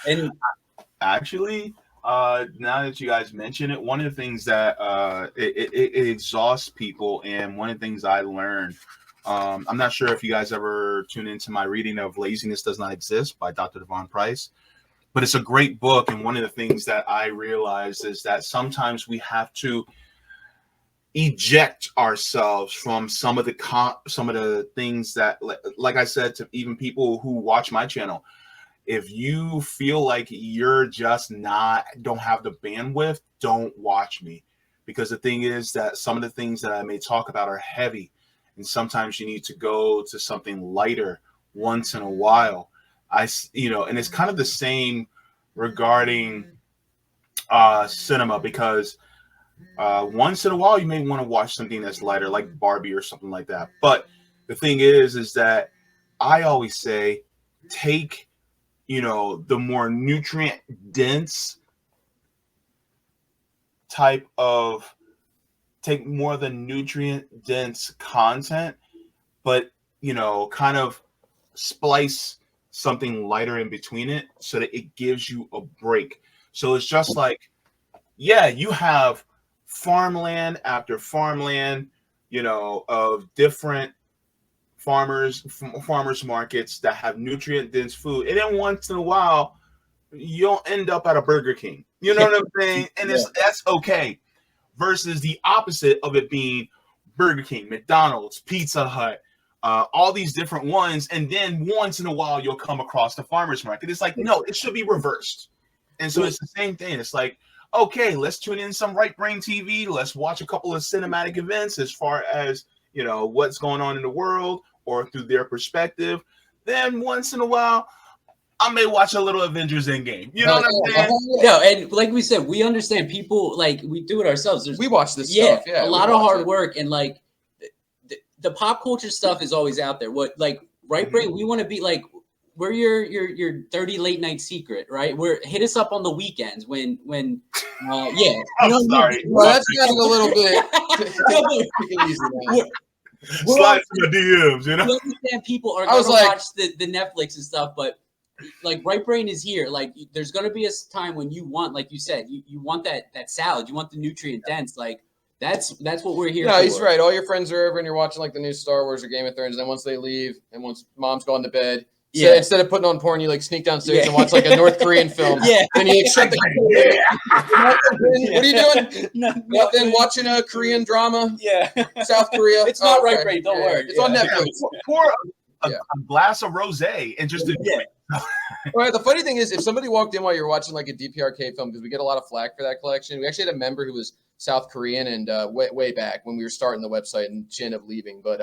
And actually. Now that you guys mention it, one of the things that it exhausts people, and one of the things I learned, I'm not sure if you guys ever tune into my reading of Laziness Does Not Exist by Dr. Devon Price, but it's a great book. And one of the things that I realized is that sometimes we have to eject ourselves from some of the things that, like I said to even people who watch my channel. If you feel like you're just don't have the bandwidth, don't watch me. Because the thing is that some of the things that I may talk about are heavy. And sometimes you need to go to something lighter once in a while. And it's kind of the same regarding cinema, because once in a while you may want to watch something that's lighter, like Barbie or something like that. But the thing is that I always say, take the more nutrient dense take more of the nutrient dense content, but kind of splice something lighter in between it so that it gives you a break. So it's just like, you have farmland after farmland, of different farmers markets that have nutrient dense food, and then once in a while you'll end up at a Burger King. You know what I'm saying? And that's okay. versus the opposite of it being Burger King, McDonald's, Pizza Hut, all these different ones. And then once in a while, you'll come across the farmer's market. It's like, no, it should be reversed. And so it's the same thing. It's like, okay, let's tune in some Right Brain TV. Let's watch a couple of cinematic events as far as, you know, what's going on in the world or through their perspective. Then once in a while, I may watch a little Avengers Endgame. You know what I'm saying? No, and like we said, we understand people, like, we do it ourselves. We watch this stuff. Yeah, a lot of hard work, and like the pop culture stuff is always out there. What, like, Right Brain, we want to be like, we're your dirty late night secret, right? Hit us up on the weekends when yeah. I'm sorry. Well, that's gotten a little bit. Slide to the DMs, you know. We understand people are going to watch the Netflix and stuff, but like Right Brain is here. Like, there's going to be a time when you want, like you said, you want that salad, you want the nutrient dense. Like, that's what we're here for. No, he's right. All your friends are over and you're watching like the new Star Wars or Game of Thrones. And then once they leave and once mom's gone to bed, so instead of putting on porn, you like sneak downstairs and watch like a North Korean film. And you like shut the What are you doing? Nothing. Watching a Korean drama. South Korea. It's not Right Brain. Don't worry. It's on Netflix. Pour a glass of rosé and just enjoy it. All right. The funny thing is, if somebody walked in while you're watching like a DPRK film, because we get a lot of flack for that collection. We actually had a member who was South Korean and way back when we were starting the website, and she ended up leaving. But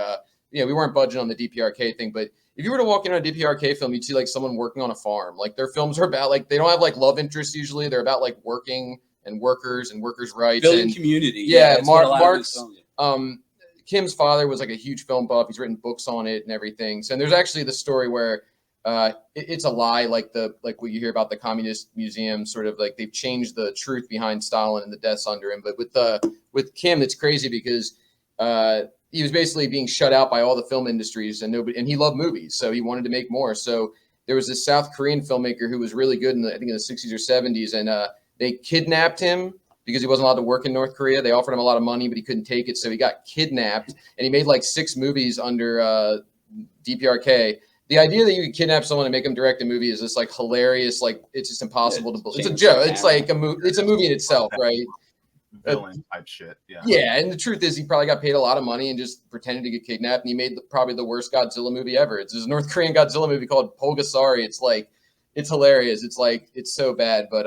we weren't budging on the DPRK thing. But if you were to walk in on a DPRK film, you'd see like someone working on a farm. Like, their films are about, like, they don't have like love interests usually. They're about like working and workers' rights, building community. Mark's Kim's father was like a huge film buff. He's written books on it and everything. So, and there's actually the story where it's a lie, like what you hear about the Communist Museum, sort of like they've changed the truth behind Stalin and the deaths under him. But with Kim, it's crazy because he was basically being shut out by all the film industries, and he loved movies, so he wanted to make more. So there was this South Korean filmmaker who was really good I think in the 60s or 70s, and they kidnapped him because he wasn't allowed to work in North Korea. They offered him a lot of money, but he couldn't take it, so he got kidnapped, and he made like 6 movies under DPRK. The idea that you could kidnap someone and make them direct a movie is just like hilarious. Like, it's just impossible to believe. It's a joke. It's like it's a movie in itself, right? Villain type shit. And the truth is, he probably got paid a lot of money and just pretended to get kidnapped, and he made probably the worst Godzilla movie ever. It's this North Korean Godzilla movie called Pulgasari. It's like, it's hilarious. It's like, it's so bad, but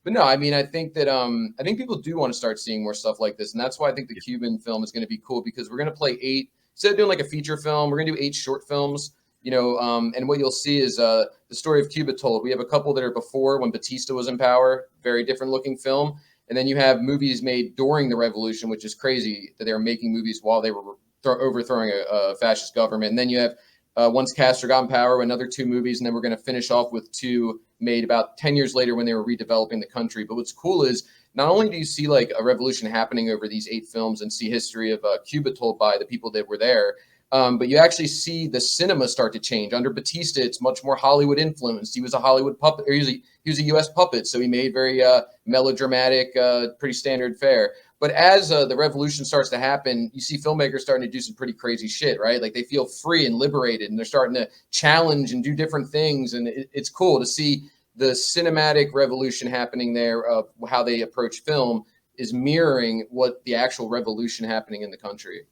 no, I mean, I think that I think people do want to start seeing more stuff like this, and that's why I think the Cuban film is going to be cool, because we're going to play 8 instead of doing like a feature film. We're going to do 8 short films. And what you'll see is the story of Cuba told. We have a couple that are before, when Batista was in power, very different looking film. And then you have movies made during the revolution, which is crazy that they were making movies while they were overthrowing a fascist government. And then you have once Castro got in power, another 2 movies. And then we're going to finish off with 2 made about 10 years later when they were redeveloping the country. But what's cool is not only do you see like a revolution happening over these 8 films and see history of Cuba told by the people that were there, but you actually see the cinema start to change. Under Batista, it's much more Hollywood influenced. He was a Hollywood puppet, or he was a U.S. puppet, so he made very melodramatic, pretty standard fare. But as the revolution starts to happen, you see filmmakers starting to do some pretty crazy shit, right? Like, they feel free and liberated, and they're starting to challenge and do different things, and it's cool to see the cinematic revolution happening there of how they approach film is mirroring what the actual revolution happening in the country.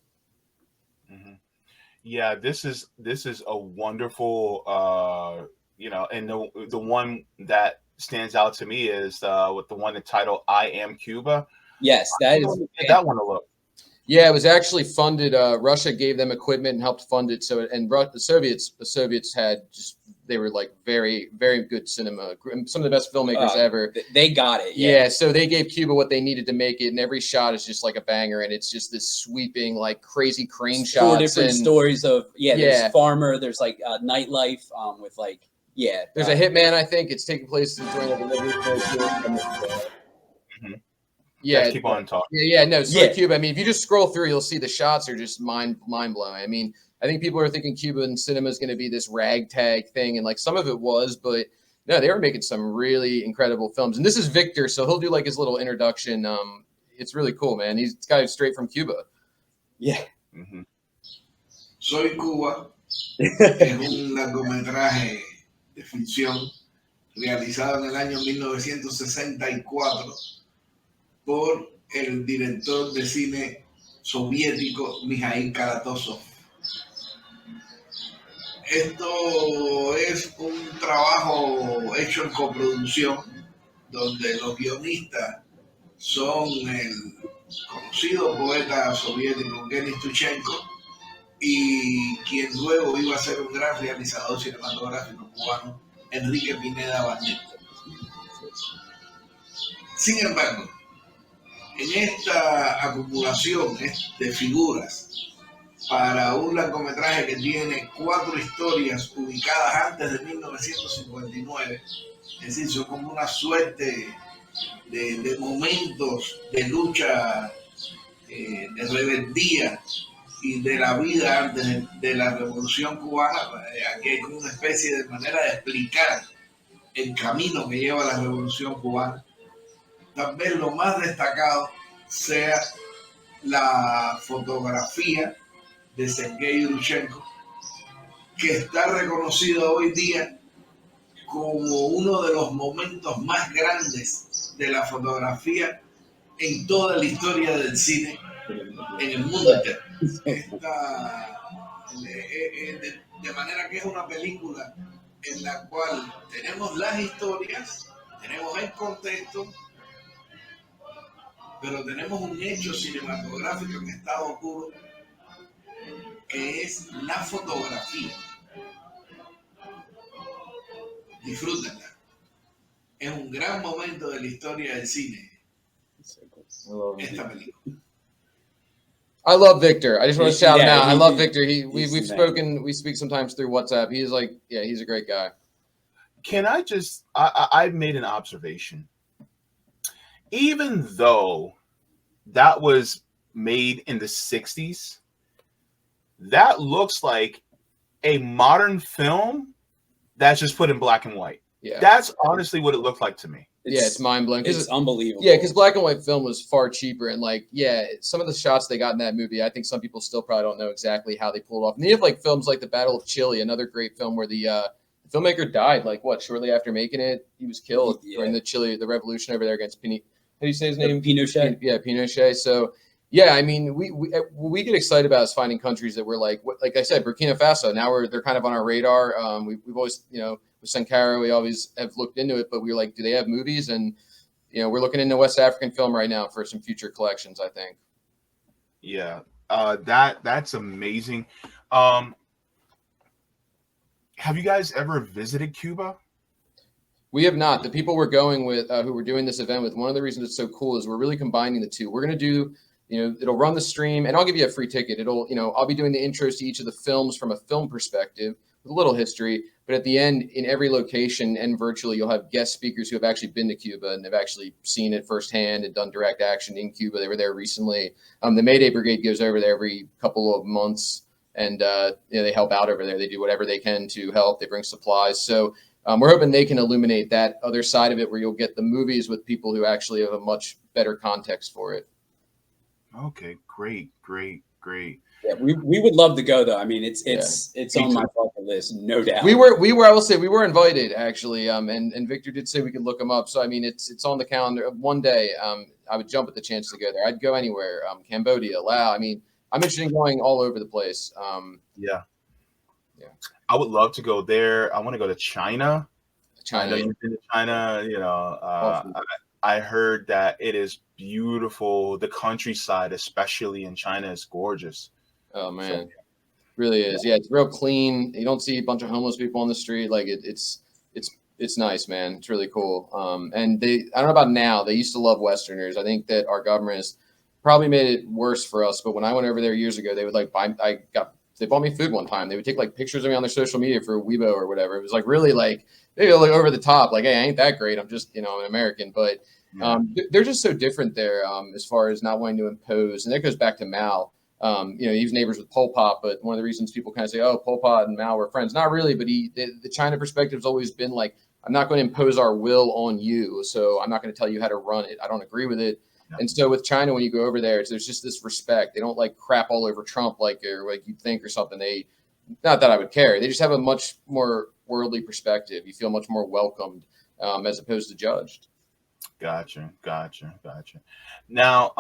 Yeah, this is a wonderful, and the one that stands out to me is with the one titled "I Am Cuba." Yes, that that one to look. Yeah, it was actually funded. Russia gave them equipment and helped fund it. So, and the Soviets had they were like very, very good cinema. Some of the best filmmakers ever. They got it. Yeah. So they gave Cuba what they needed to make it, and every shot is just like a banger, and it's just this sweeping, like crazy crane shots. 4 different stories of there's farmer, there's like nightlife with like There's a hitman. I think it's taking place during like a revolutionary. Yeah, keep on talking. Cuba. I mean, if you just scroll through, you'll see the shots are just mind blowing. I mean, I think people are thinking Cuban cinema is going to be this ragtag thing, and like some of it was, but no, they were making some really incredible films. And this is Victor, so he'll do like his little introduction. It's really cool, man. He's got straight from Cuba. Yeah. Soy Cuba es un largometraje de ficción realizado en el año 1964 por el director de cine soviético Mikhail Kalatozov. Esto es un trabajo hecho en coproducción, donde los guionistas son el conocido poeta soviético Denis Tuchenko y quien luego iba a ser un gran realizador cinematográfico cubano, Enrique Pineda Barnett. Sin embargo, en esta acumulación de figuras para un largometraje que tiene 4 historias ubicadas antes de 1959, es decir, son como una suerte de momentos de lucha, de rebeldía y de la vida antes de la Revolución Cubana. Aquí hay como una especie de manera de explicar el camino que lleva la Revolución Cubana. Tal vez lo más destacado sea la fotografía de Sergei Yurchenko, que está reconocido hoy día como uno de los momentos más grandes de la fotografía en toda la historia del cine en el mundo entero. De manera que es una película en la cual tenemos las historias, tenemos el contexto, pero tenemos un hecho cinematográfico en estado puro, que es la fotografía. Disfrútenla. Es un gran momento de la historia del cine, esta película. I love Victor. I just want to shout him out. I love Victor. We've spoken. We speak sometimes through WhatsApp. He's like, yeah, he's a great guy. Can I just? I've made an observation. Even though that was made in the 60s, that looks like a modern film that's just put in black and white. Yeah, that's honestly what it looked like to me. It's mind blowing. It's unbelievable. Yeah, because black and white film was far cheaper, and like, yeah, some of the shots they got in that movie, I think some people still probably don't know exactly how they pulled off. And you have like films like The Battle of Chile, another great film where the filmmaker died like shortly after making it. He was killed during the revolution over there against how do you say his name? Pinochet. Yeah, Pinochet. So yeah, I mean, we get excited about is finding countries that we're like I said, Burkina Faso. Now they're kind of on our radar. We've always, with Sankara, we always have looked into it, but we were like, do they have movies? And we're looking into West African film right now for some future collections, I think. Yeah, that's amazing. Have you guys ever visited Cuba? We have not. The people we're going with, who we're doing this event with, one of the reasons it's so cool is we're really combining the two. We're going to do, it'll run the stream, and I'll give you a free ticket. I'll be doing the intros to each of the films from a film perspective with a little history. But at the end, in every location and virtually, you'll have guest speakers who have actually been to Cuba and have actually seen it firsthand and done direct action in Cuba. They were there recently. The Mayday Brigade goes over there every couple of months, and they help out over there. They do whatever they can to help. They bring supplies. So we're hoping they can illuminate that other side of it, where you'll get the movies with people who actually have a much better context for it. Okay, great. Yeah, we would love to go though. I mean, it's on my bucket list, no doubt. We were I will say we were invited actually. And Victor did say we could look them up. So I mean, it's on the calendar. One day, I would jump at the chance to go there. I'd go anywhere. Cambodia, Laos. I mean, I'm interested in going all over the place. Yeah. I would love to go there. I want to go to China. I know you've been to China. Awesome. I heard that it is beautiful. The countryside, especially in China, is gorgeous. Oh man, really is. Yeah, it's real clean. You don't see a bunch of homeless people on the street. Like it's nice, man. It's really cool. And I don't know about now. They used to love Westerners. I think that our government has probably made it worse for us. But when I went over there years ago, they would they bought me food one time. They would take like pictures of me on their social media for Weibo or whatever. It was like really like maybe like over the top. Like, hey, I ain't that great. I'm just an American. But they're just so different there as far as not wanting to impose. And that goes back to Mao. He was neighbors with Pol Pot, but one of the reasons people kind of say, oh, Pol Pot and Mao were friends. Not really, but the China perspective has always been like, I'm not going to impose our will on you. So I'm not going to tell you how to run it. I don't agree with it. Yeah. And so with China, when you go over there, there's just this respect. They don't like crap all over Trump like you'd think or something. Not that I would care. They just have a much more worldly perspective. You feel much more welcomed as opposed to judged. Gotcha. Now,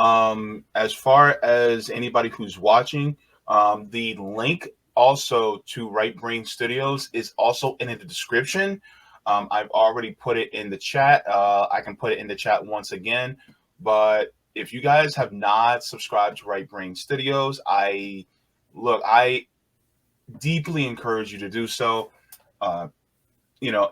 as far as anybody who's watching, the link also to Right Brain Studios is also in the description. I've already put it in the chat. I can put it in the chat once again. But if you guys have not subscribed to Right Brain Studios, I deeply encourage you to do so. Uh,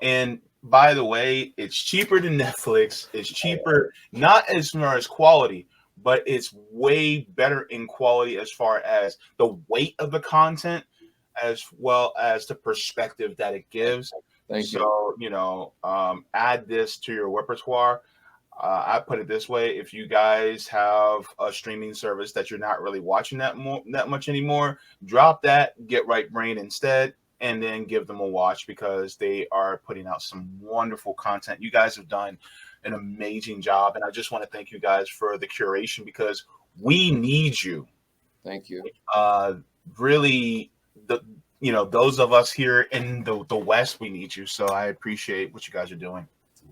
and by the way, it's cheaper than Netflix. It's cheaper, not as far as quality, but it's way better in quality as far as the weight of the content, as well as the perspective that it gives. Thank you. So, add this to your repertoire. I put it this way: if you guys have a streaming service that you're not really watching that much anymore, drop that, get Right Brain instead, and then give them a watch because they are putting out some wonderful content. You guys have done an amazing job, and I just want to thank you guys for the curation because we need you. Thank you. Really, those of us here in the West, we need you. So I appreciate what you guys are doing.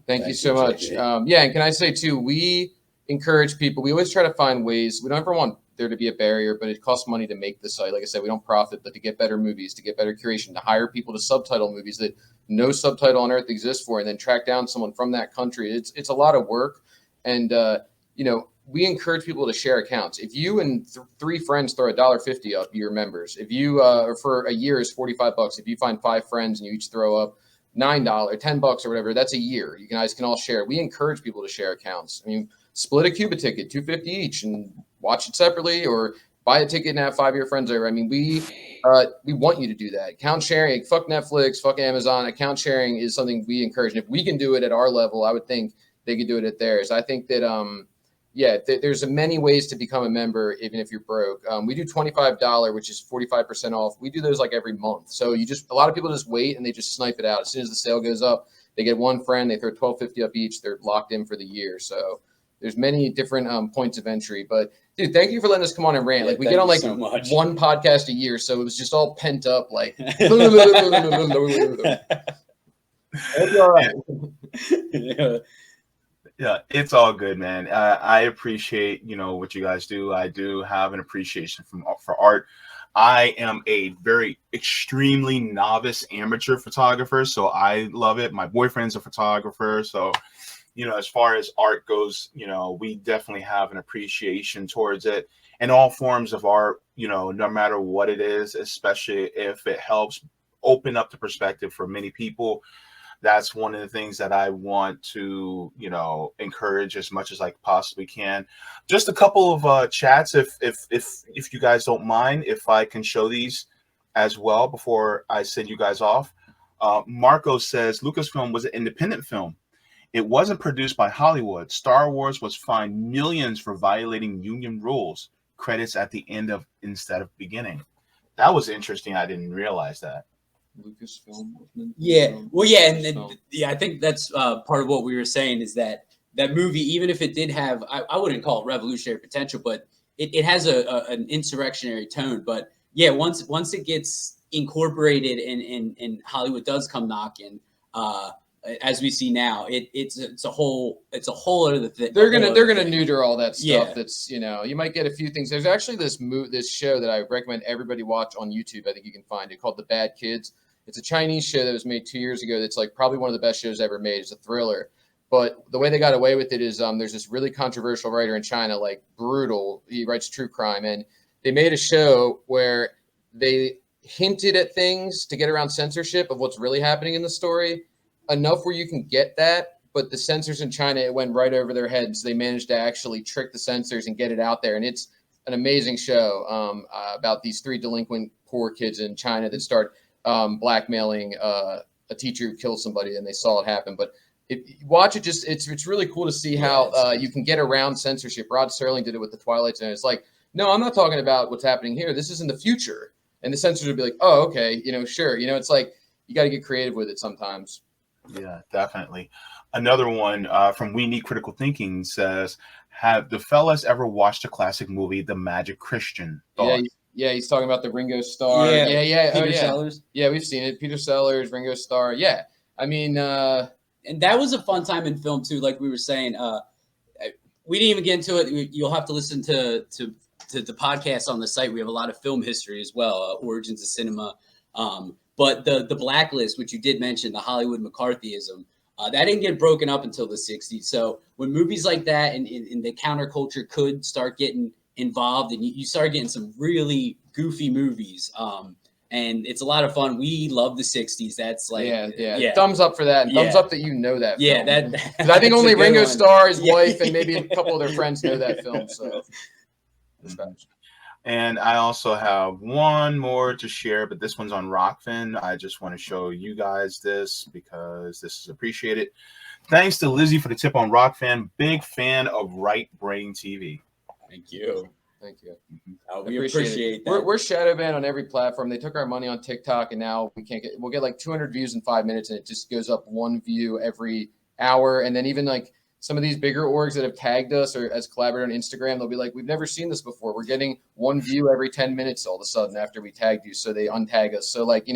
Thank you so much. Yeah, and can I say too, we encourage people. We always try to find ways. We don't ever want there to be a barrier, but it costs money to make the site. Like I said, we don't profit, but to get better movies, to get better curation, to hire people to subtitle movies that no subtitle on earth exists for, and then track down someone from that country. It's a lot of work, and we encourage people to share accounts. If you and three friends throw $1.50 up, you're members. If you for a year is $45. If you find 5 friends and you each throw up $9, $10 or whatever, that's a year. You guys can all share. We encourage people to share accounts. I mean, split a Cuba ticket, $2.50 each, and watch it separately, or buy a ticket and have 5 of your friends over. I mean, we want you to do that. Account sharing, fuck Netflix, fuck Amazon. Account sharing is something we encourage. And if we can do it at our level, I would think they could do it at theirs. I think that there's many ways to become a member, even if you're broke. We do $25, which is 45% off. We do those like every month. So a lot of people just wait and they just snipe it out. As soon as the sale goes up, they get one friend, they throw $12.50 up each. They're locked in for the year. So there's many different points of entry. But dude, thank you for letting us come on and rant. Yeah, like we get on like so one podcast a year, so it was just all pent up. Like, all right. Yeah, it's all good, man. I appreciate what you guys do. I do have an appreciation for art. I am a very extremely novice amateur photographer, so I love it. My boyfriend's a photographer, so as far as art goes, we definitely have an appreciation towards it. And all forms of art, no matter what it is, especially if it helps open up the perspective for many people. That's one of the things that I want to, encourage as much as I possibly can. Just a couple of chats, if you guys don't mind, if I can show these as well before I send you guys off. Marco says Lucasfilm was an independent film. It wasn't produced by Hollywood. Star Wars was fined millions for violating union rules. Credits at the end instead of beginning. That was interesting. I didn't realize that. Lucasfilm. Yeah. Well, yeah, and I think that's part of what we were saying is that movie, even if it did have, I wouldn't call it revolutionary potential, but it has an insurrectionary tone. But yeah, once it gets incorporated and Hollywood does come knocking, as we see now, it's a whole other thing. They're gonna neuter all that stuff. Yeah. That's you might get a few things. There's actually this show that I recommend everybody watch on YouTube. I think you can find it, called The Bad Kids. It's a Chinese show that was made 2 years ago. That's like probably one of the best shows ever made. It's a thriller. But the way they got away with it is there's this really controversial writer in China, like Brutal. He writes true crime. And they made a show where they hinted at things to get around censorship of what's really happening in the story, enough where you can get that. But the censors in China, it went right over their heads. They managed to actually trick the censors and get it out there. And it's an amazing show about these 3 delinquent poor kids in China that start blackmailing a teacher who killed somebody, and they saw it happen. But if you watch it, it's really cool to see how you can get around censorship. Rod Serling did it with the Twilight Zone. It's like, no, I'm not talking about what's happening here. This is in the future. And the censors would be like, oh, okay, sure. It's like you got to get creative with it sometimes. Yeah, definitely. Another one from We Need Critical Thinking says, have the fellas ever watched the classic movie, The Magic Christian? Yeah, he's talking about the Ringo Starr. Yeah. Peter Sellers. Yeah, we've seen it. Peter Sellers, Ringo Starr. Yeah. I mean, and that was a fun time in film too. Like we were saying, we didn't even get into it. You'll have to listen to the podcast on the site. We have a lot of film history as well, origins of cinema. But the blacklist, which you did mention, the Hollywood McCarthyism, that didn't get broken up until the 60s. So when movies like that and the counterculture could start getting involved, and you start getting some really goofy movies. And it's a lot of fun. We love the 60s. That's like, yeah. Thumbs up for that. And thumbs up that you know that film. Yeah, because I think only Ringo Starr, his wife, and maybe a couple of their friends know that film. So, and I also have one more to share, but this one's on Rockfin. I just want to show you guys this because this is appreciated. Thanks to Lizzie for the tip on Rockfin. Big fan of Right Brain TV. Thank you. Thank you. We appreciate that. We're shadow banned on every platform. They took our money on TikTok, and now we'll get like 200 views in 5 minutes, and it just goes up one view every hour. And then even like some of these bigger orgs that have tagged us or as collaborator on Instagram, they'll be like, we've never seen this before. We're getting one view every 10 minutes all of a sudden after we tagged you. So they untag us. So like,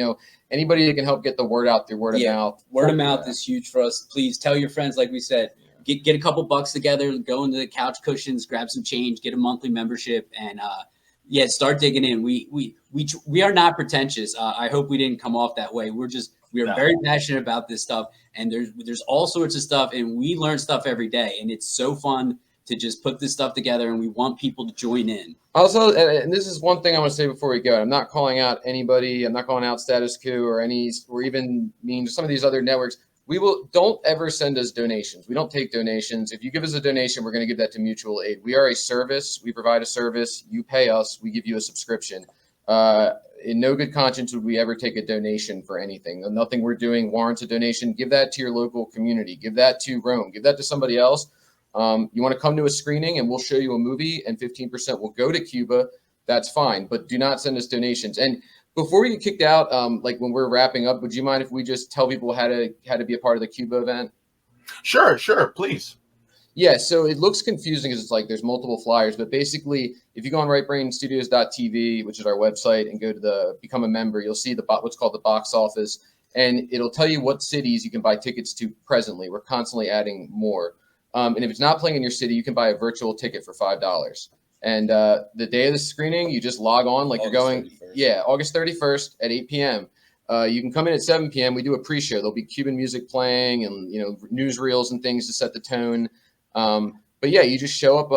anybody that can help get the word out through word of mouth. Word of mouth is huge for us. Please tell your friends, like we said. Get a couple bucks together, go into the couch cushions, grab some change, get a monthly membership, and start digging in. We are not pretentious. I hope we didn't come off that way. We are very passionate about this stuff, and there's all sorts of stuff, and we learn stuff every day, and it's so fun to just put this stuff together, and we want people to join in. Also, and this is one thing I want to say before we go. I'm not calling out anybody. I'm not calling out Status Quo or even some of these other networks. Don't ever send us donations. We don't take donations. If you give us a donation, we're going to give that to mutual aid. We are a service. We provide a service. You pay us. We give you a subscription. In no good conscience would we ever take a donation for anything. Nothing we're doing warrants a donation. Give that to your local community. Give that to Rome. Give that to somebody else. You want to come to a screening and we'll show you a movie and 15% will go to Cuba. That's fine. But do not send us donations. And before we get kicked out, like when we're wrapping up, would you mind if we just tell people how to be a part of the Cuba event? Sure, please. Yeah, so it looks confusing because it's like there's multiple flyers, but basically, if you go on rightbrainstudios.tv, which is our website, and go to the become a member, you'll see what's called the box office, and it'll tell you what cities you can buy tickets to presently. We're constantly adding more, and if it's not playing in your city, you can buy a virtual ticket for $5. And the day of the screening, you just log on like you're going. 31st. Yeah, August 31st at 8 p.m. You can come in at 7 p.m. We do a pre-show. There'll be Cuban music playing and newsreels and things to set the tone. But yeah, you just show up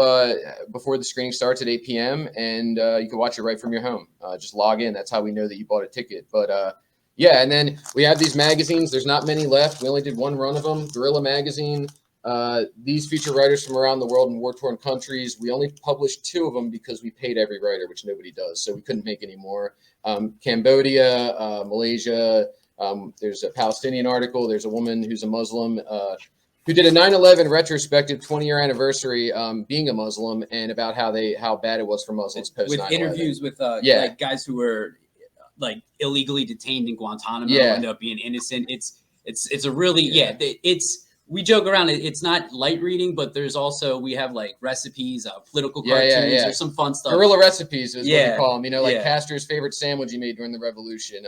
before the screening starts at 8 p.m. and you can watch it right from your home. Just log in. That's how we know that you bought a ticket. But yeah, and then we have these magazines. There's not many left. We only did one run of them. Guerrilla Magazine. These feature writers from around the world in war-torn countries. We only published 2 of them because we paid every writer, which nobody does. So we couldn't make any more. Cambodia, Malaysia. There's a Palestinian article. There's a woman who's a Muslim who did a 9/11 retrospective 20-year anniversary being a Muslim and about how bad it was for Muslims post 9/11. With interviews with like guys who were like illegally detained in Guantanamo end up being innocent. It's a really we joke around. It's not light reading, but we have like recipes, political cartoons. There's some fun stuff. Guerrilla recipes is what we call them. Like Castor's favorite sandwich he made during the Revolution.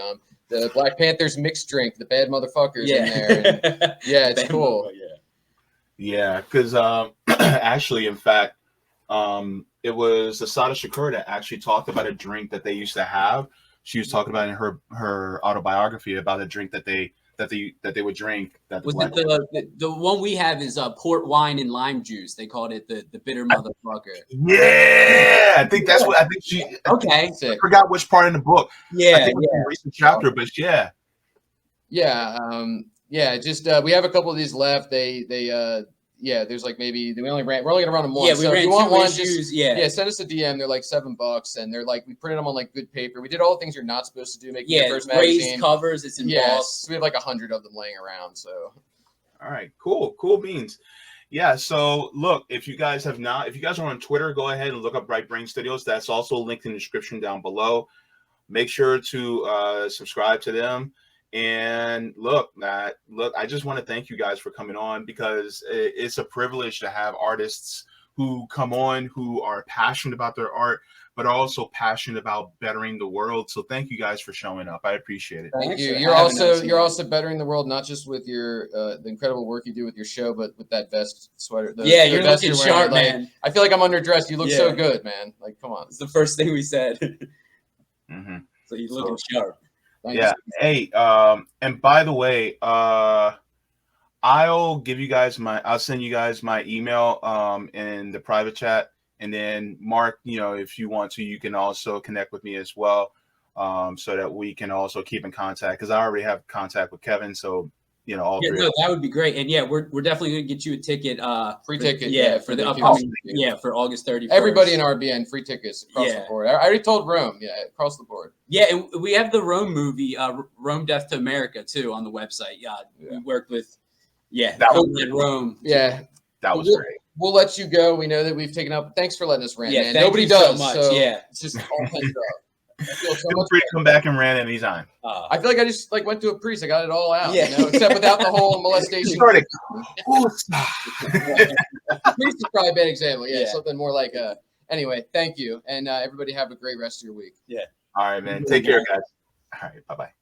The Black Panther's mixed drink, the bad motherfuckers in there. And, it's cool. Yeah, because actually, in fact, it was Asada Shakur that actually talked about a drink that they used to have. She was talking about in her autobiography about a drink that they would drink. The one we have is port wine and lime juice. They called it the bitter motherfucker. Yeah, I think that's what I think she. Okay, I forgot which part in the book. I think it was a recent chapter, but just we have a couple of these left. There's like maybe we're only gonna run them once. Yeah, so if you want one, just send us a DM. They're like $7, and they're like we printed them on like good paper. We did all the things you're not supposed to do. Making your first magazine, raised covers. It's involved. Yes, we have like 100 of them laying around. So, all right, cool beans. Yeah, so look, if you guys are on Twitter, go ahead and look up Right Brain Studios. That's also linked in the description down below. Make sure to subscribe to them. And look, I just want to thank you guys for coming on because it's a privilege to have artists who come on who are passionate about their art, but are also passionate about bettering the world. So thank you guys for showing up. I appreciate it. Thank Thanks you. for You're having us, you're man. also bettering the world, not just with your the incredible work you do with your show, but with that vest sweater. Yeah, the you're vest looking wearing. sharp, Like, man. I feel like I'm underdressed. You look so Yeah. good, man. Like, come on. It's the first thing we said. Mm-hmm. So you're looking sharp. Thank Yeah. you. Hey, and by the way, I'll send you guys my email in the private chat. And then Mark, if you want to, you can also connect with me as well. So that we can also keep in contact, because I already have contact with Kevin. So, all Yeah, three. no, that would be great. And yeah, we're definitely gonna get you a ticket. Free ticket, Yeah, for for the the upcoming. Cuban Yeah, for August 31st. Everybody in RBN, free tickets across the Yeah. board. I already told Rome, across the board. Yeah, and we have the Rome movie, Rome Death to America, too, on the website. Yeah, we worked with, That was Copeland Rome. Yeah, That was great. We'll let you go. We know that we've taken up. Thanks for letting us rant, Yeah, man. thank Nobody you so does. much. So Yeah. it's just all pent up. I feel so Feel much free to better. come back and rant anytime. I feel like I just went to a priest. I got it all out, Yeah. except without the whole molestation. Started. Priest is probably a bad example. Yeah, Yeah. something more like Anyway, thank you, and everybody have a great rest of your week. All right, man. Take care, guys. All right. Bye-bye.